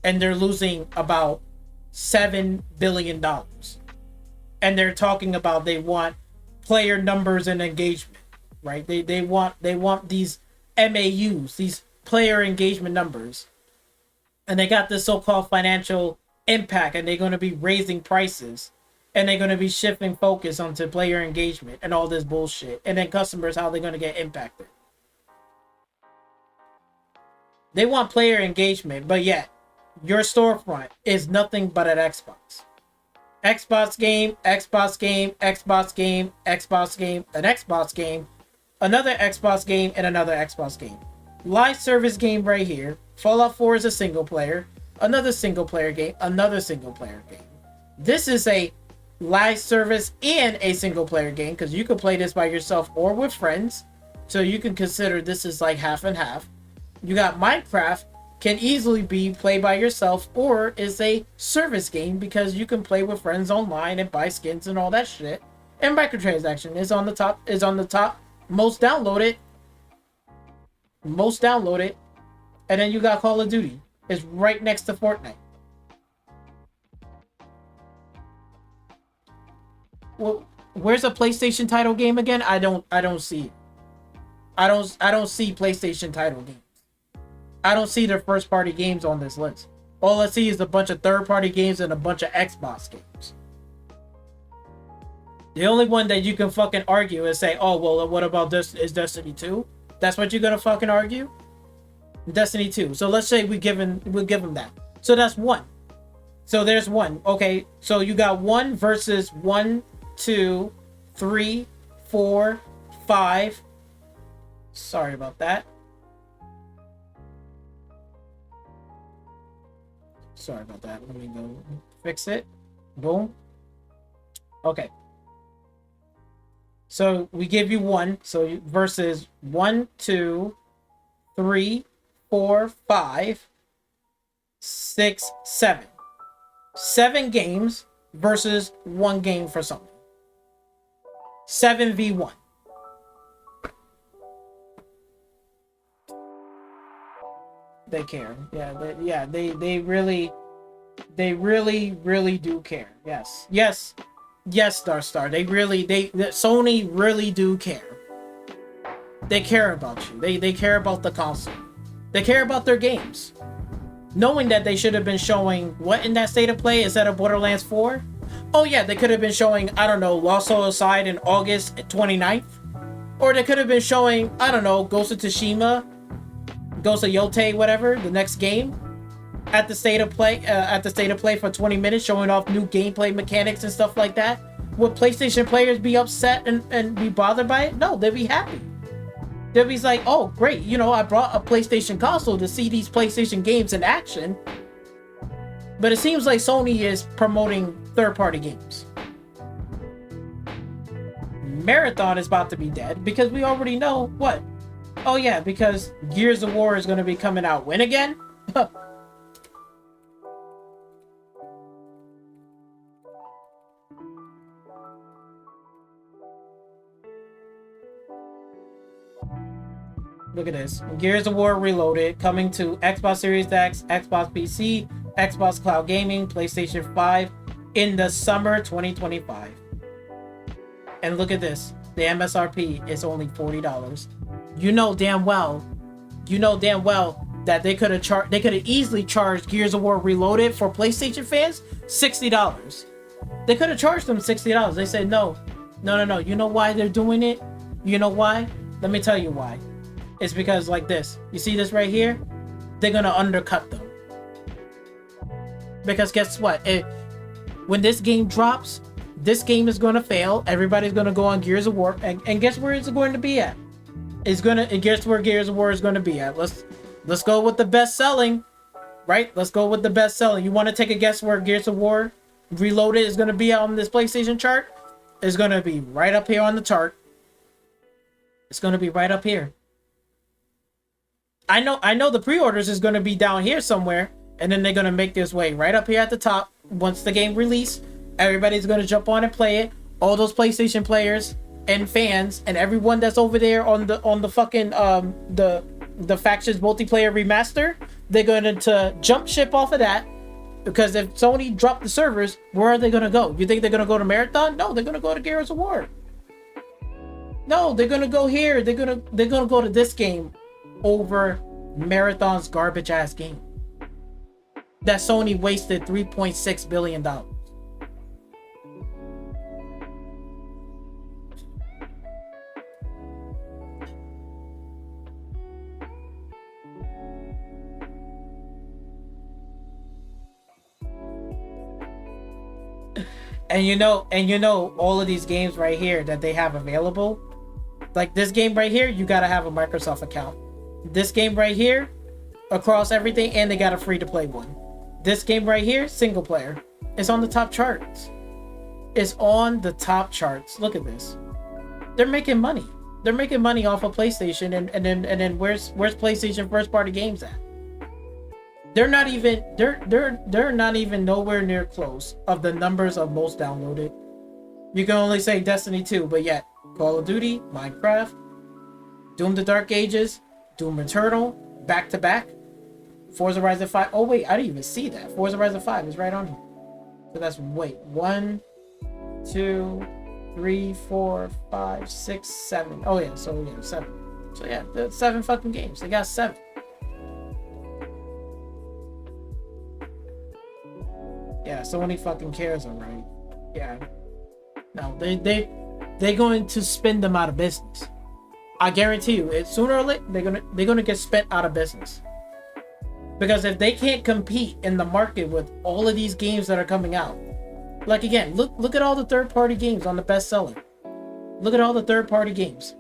And they're losing about $7 billion. And they're talking about they want player numbers and engagement, right? They want these MAUs, these player engagement numbers. And they got this so-called financial impact, and they're going to be raising prices, and they're going to be shifting focus onto player engagement and all this bullshit. And then customers, how they're going to get impacted. They want player engagement, but yet your storefront is nothing but an Xbox. Xbox game, Xbox game, Xbox game, Xbox game, an Xbox game, another Xbox game, and another Xbox game. Live service game right here. Fallout 4 is a single player. Another single player game. Another single player game. This is a live service and a single player game, because you can play this by yourself or with friends. So you can consider this is like half and half. You got Minecraft, can easily be played by yourself, or is a service game because you can play with friends online and buy skins and all that shit. And microtransaction is on the top, most downloaded. And then you got Call of Duty, is right next to Fortnite. Well, where's a PlayStation title game again? I don't see it. I don't see PlayStation title games. I don't see their first party games on this list. All I see is a bunch of third party games and a bunch of Xbox games. The only one that you can fucking argue is say, oh, well, what about this? Is Destiny 2? That's what you're gonna fucking argue? Destiny 2. So let's say we'll give them that. So that's one. So there's one. Okay, so you got 1 versus 1, 2, 3, 4, 5. Sorry about that. Sorry about that. Let me go fix it. Boom. Okay. So we give you 1. So versus 1, 2, 3, 4, 5, 6, 7. 7 games versus 1 game for Sony. 7v1. They care. They really do care. Yes, Star. Sony really do care. They care about you. They care about the console. They care about their games. Knowing that they should have been showing what in that state of play instead of Borderlands 4? Oh yeah, they could have been showing, I don't know, Lost Soul Aside in August 29th. Or they could have been showing, I don't know, Ghost of Tsushima, Ghost of Yotei, whatever, the next game. At the state of play for 20 minutes, showing off new gameplay mechanics and stuff like that. Would PlayStation players be upset and be bothered by it? No, they'd be happy. They'd be like, oh, great, I brought a PlayStation console to see these PlayStation games in action. But it seems like Sony is promoting third-party games. Marathon is about to be dead because we already know what. Oh yeah, because Gears of War is going to be coming out when again? Look at this. Gears of War Reloaded, coming to Xbox Series X, Xbox PC, Xbox Cloud Gaming, PlayStation 5 in the summer 2025. And look at this. The MSRP is only $40. You know damn well that they could have easily charged Gears of War Reloaded for PlayStation fans $60. They could have charged them $60. They said no. You know why they're doing it? You know why? Let me tell you why. It's because like this. You see this right here? They're gonna undercut them. Because guess what? When this game drops, this game is gonna fail. Everybody's gonna go on Gears of War, and guess where it's going to be at? Guess where Gears of War is gonna be at? Let's go with the best selling, right? Let's go with the best selling. You want to take a guess where Gears of War Reloaded is gonna be on this PlayStation chart? It's gonna be right up here on the chart, It's going to be right up here. I know the pre-orders is going to be down here somewhere, and then they're going to make this way right up here at the top. Once the game release, everybody's going to jump on and play it. All those PlayStation players and fans and everyone that's over there on the fucking the Factions multiplayer remaster, they're going to jump ship off of that. Because if Sony dropped the servers, where are they going to go? You think they're going to go to Marathon? No, they're going to go to Gears of War. No, they're going to go here. They're going to go to this game over Marathon's garbage ass game that Sony wasted $3.6 billion. And you know all of these games right here that they have available, like this game right here, you gotta have a Microsoft account. This game right here, across everything, and they got a free to play one. This game right here, single player, it's on the top charts. It's on the top charts. Look at this. They're making money. They're making money off of PlayStation, and then where's PlayStation first party games at? They're not even nowhere near close of the numbers of most downloaded. You can only say Destiny 2, but yet Call of Duty, Minecraft, Doom the Dark Ages, Doom Eternal, back to back, Forza Horizon 5. Oh wait, I didn't even see that. Forza Horizon 5 is right on here. So that's 1, 2, 3, 4, 5, 6, 7. Oh yeah, so yeah, 7. So yeah, that's 7 fucking games. They got 7. Yeah, Sony fucking cares, alright. Yeah. No, they're going to spin them out of business. I guarantee you, it's sooner or later they're gonna get spent out of business. Because if they can't compete in the market with all of these games that are coming out, like again, look at all the third-party games on the bestseller. Look at all the third-party games.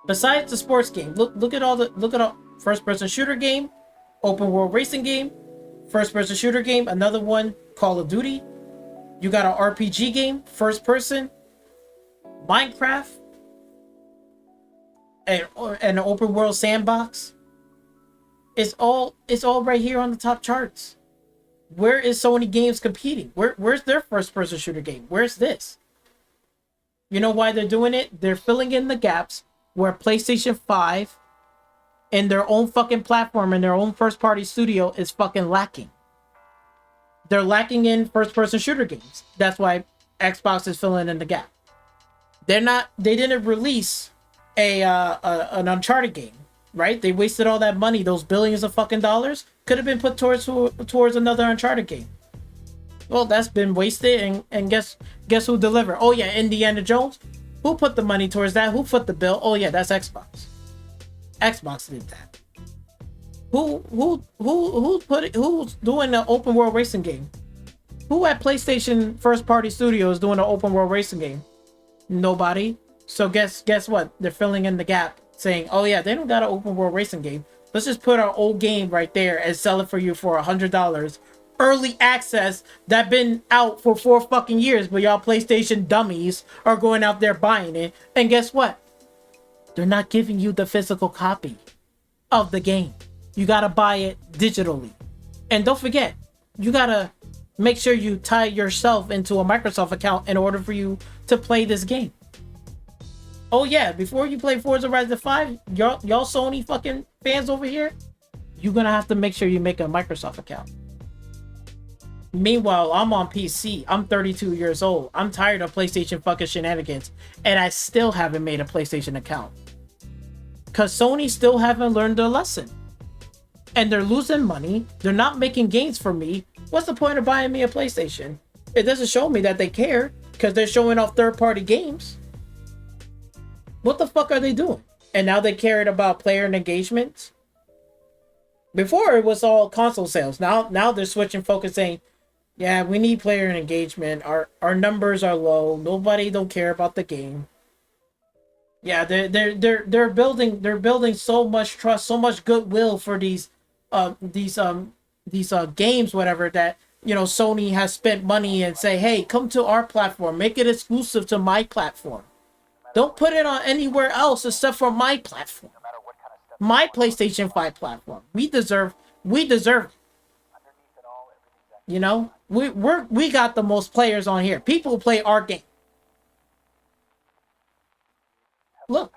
Besides the sports game, look at all first-person shooter game, open world racing game, first-person shooter game, another one, Call of Duty. You got an RPG game, first person, Minecraft, and an open world sandbox. It's all right here on the top charts. Where is Sony Games competing? Where's their first-person shooter game? Where's this? You know why they're doing it? They're filling in the gaps where PlayStation 5 and their own fucking platform and their own first-party studio is fucking lacking. They're lacking in first-person shooter games. That's why Xbox is filling in the gap. They didn't release an Uncharted game, right? They wasted all that money, those billions of fucking dollars could have been put towards another Uncharted game. Well, that's been wasted, and guess who delivered? Oh yeah, Indiana Jones. Who put the money towards that? Who put the bill? Oh yeah, that's Xbox. Xbox did that. Who's doing the open world racing game? Who at PlayStation first party studios doing an open world racing game? Nobody. So guess what? They're filling in the gap, saying, oh yeah, they don't got an open world racing game. Let's just put our old game right there and sell it for you for $100. Early access that been out for 4 fucking years, but y'all PlayStation dummies are going out there buying it. And guess what? They're not giving you the physical copy of the game. You gotta buy it digitally. And don't forget, you gotta make sure you tie yourself into a Microsoft account in order for you to play this game. Oh yeah, before you play Forza Horizon 5, y'all Sony fucking fans over here, you're gonna have to make sure you make a Microsoft account. Meanwhile, I'm on PC. I'm 32 years old. I'm tired of PlayStation fucking shenanigans, and I still haven't made a PlayStation account. Cause Sony still haven't learned their lesson. And they're losing money. They're not making gains for me. What's the point of buying me a PlayStation? It doesn't show me that they care, because they're showing off third-party games. What the fuck are they doing? And now they cared about player engagement? Before it was all console sales. Now they're switching focus, saying, yeah, we need player engagement. Our numbers are low. Nobody don't care about the game. Yeah, they're building so much trust, so much goodwill for these games, whatever, that, you know, Sony has spent money and say, hey, come to our platform, make it exclusive to my platform. Don't put it on anywhere else except for my platform. My PlayStation 5 platform. We deserve it. You know? We got the most players on here. People who play our game. Look.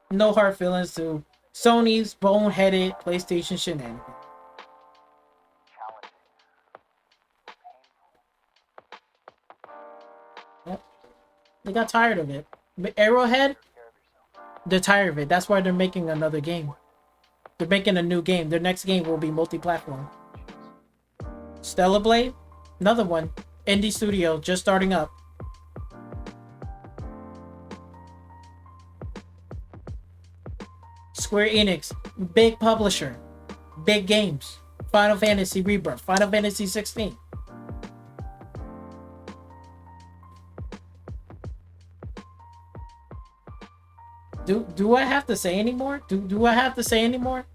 No hard feelings to Sony's boneheaded PlayStation shenanigans. Yep. They got tired of it. But Arrowhead, they're tired of it. That's why they're making another game. They're making a new game. Their next game will be multi-platform. Stellar Blade, another one. Indie studio, just starting up. Square Enix, big publisher, big games. Final Fantasy Rebirth, Final Fantasy 16. Do I have to say anymore? Do I have to say anymore?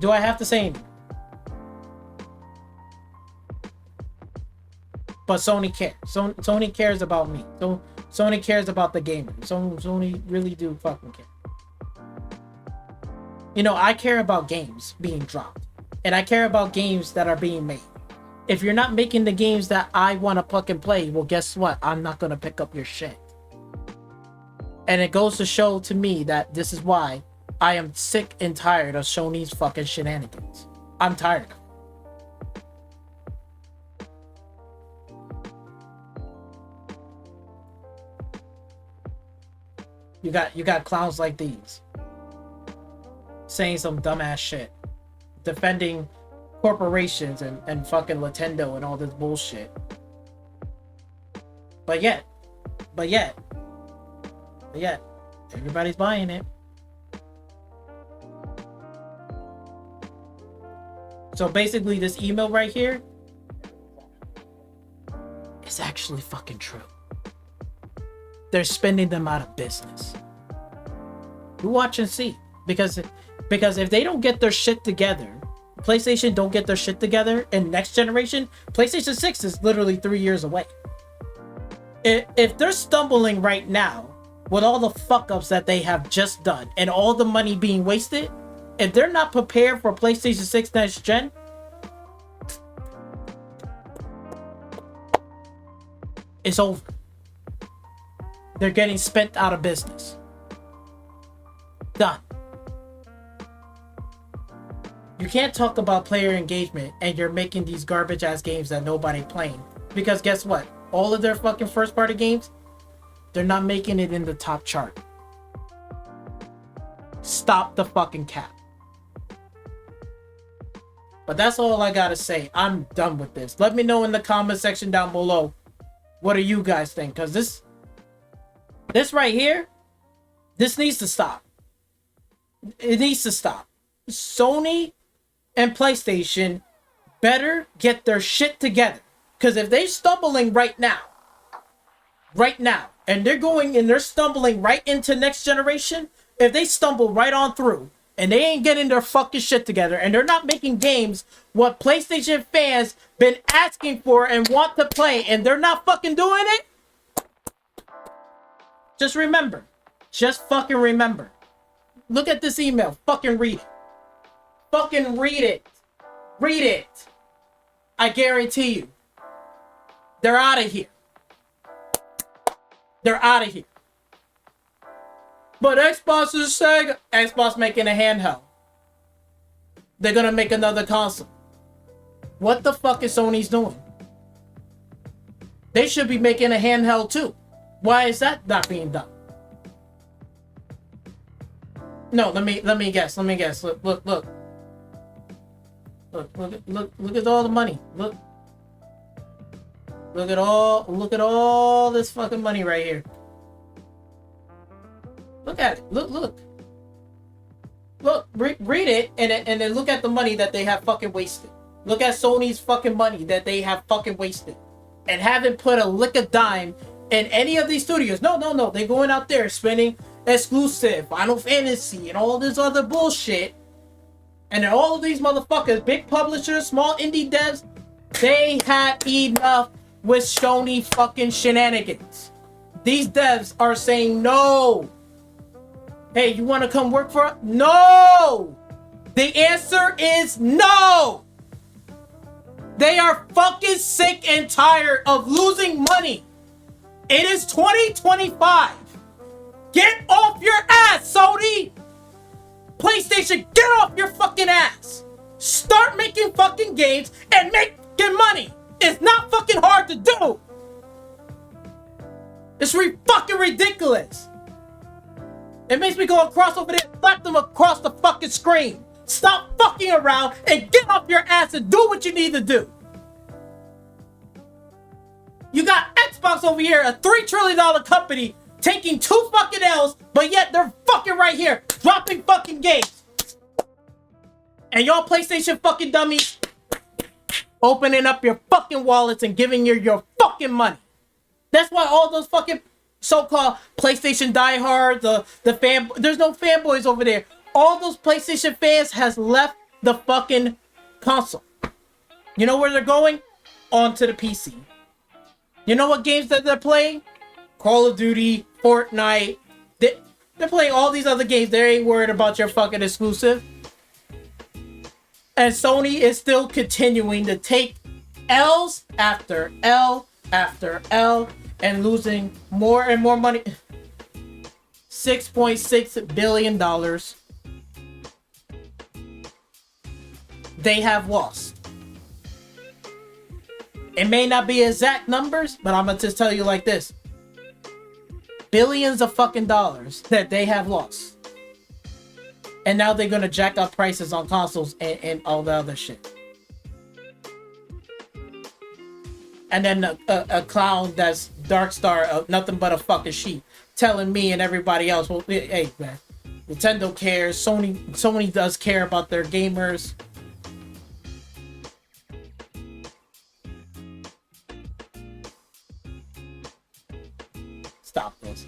Do I have to say anymore? But Sony cares. Sony cares about me. So Sony cares about the gamer. Sony really do fucking care. You know, I care about games being dropped. And I care about games that are being made. If you're not making the games that I want to fucking play, well, guess what? I'm not going to pick up your shit. And it goes to show to me that this is why I am sick and tired of Sony's fucking shenanigans. I'm tired of it. You got clowns like these saying some dumbass shit, defending corporations and fucking Nintendo and all this bullshit. But yet, everybody's buying it. So basically, this email right here is actually fucking true. They're spending them out of business. You watch and see. Because if they don't get their shit together, PlayStation don't get their shit together, and next generation, PlayStation 6 is literally 3 years away. If they're stumbling right now with all the fuck ups that they have just done and all the money being wasted, if they're not prepared for PlayStation 6 next gen, it's over. They're getting spent out of business. Done. You can't talk about player engagement and you're making these garbage ass games that nobody playing. Because guess what? All of their fucking first party games, they're not making it in the top chart. Stop the fucking cap. But that's all I gotta say. I'm done with this. Let me know in the comment section down below. What do you guys think? Because this right here, this needs to stop. It needs to stop. Sony and PlayStation better get their shit together. Because if they're stumbling right now, and they're stumbling right into next generation, if they stumble right on through, and they ain't getting their fucking shit together, and they're not making games what PlayStation fans been asking for and want to play, and they're not fucking doing it, just remember. Just fucking remember. Look at this email. Fucking read it. Fucking read it. Read it. I guarantee you. They're out of here. They're out of here. But Xbox is saying Xbox making a handheld. They're gonna make another console. What the fuck is Sony's doing? They should be making a handheld too. Why is that not being done? No, let me guess. Look at all the money. Look at all this fucking money right here. Look at it. Look. Read it and then look at the money that they have fucking wasted. Look at Sony's fucking money that they have fucking wasted and haven't put a lick of dime in any of these studios. No. They're going out there spending exclusive, Final Fantasy, and all this other bullshit. And then all of these motherfuckers, big publishers, small indie devs, they had enough with Sony fucking shenanigans. These devs are saying no. Hey, you want to come work for us? No! The answer is no! They are fucking sick and tired of losing money. It is 2025. Get off your ass, Sony! PlayStation, get off your fucking ass! Start making fucking games and making money! It's not fucking hard to do! It's fucking ridiculous! It makes me go across over there and slap them across the fucking screen. Stop fucking around and get off your ass and do what you need to do. You got Xbox over here, a $3 trillion company, taking 2 fucking L's, but yet they're fucking right here, dropping fucking games. And y'all PlayStation fucking dummies, opening up your fucking wallets and giving your fucking money. That's why all those fucking so-called PlayStation diehards, there's no fanboys over there. All those PlayStation fans has left the fucking console. You know where they're going? Onto the PC. You know what games that they're playing? Call of Duty, Fortnite. They're playing all these other games. They ain't worried about your fucking exclusive. And Sony is still continuing to take L's after L after L and losing more and more money. $6.6 billion they have lost. It may not be exact numbers, but I'm gonna just tell you like this. Billions of fucking dollars that they have lost. And now they're gonna jack up prices on consoles and all the other shit. And then a clown that's Darkstar, nothing but a fucking sheep, telling me and everybody else, well, hey man, Nintendo cares, Sony does care about their gamers. Stop this.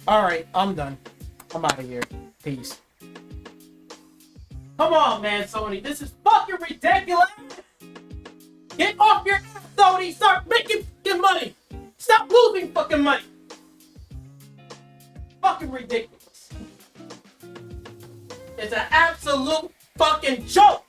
Alright, I'm done. I'm out of here. Peace. Come on, man, Sony. This is fucking ridiculous! Get off your ass, Sony! Start making fucking money! Stop losing fucking money! Fucking ridiculous. It's an absolute fucking joke!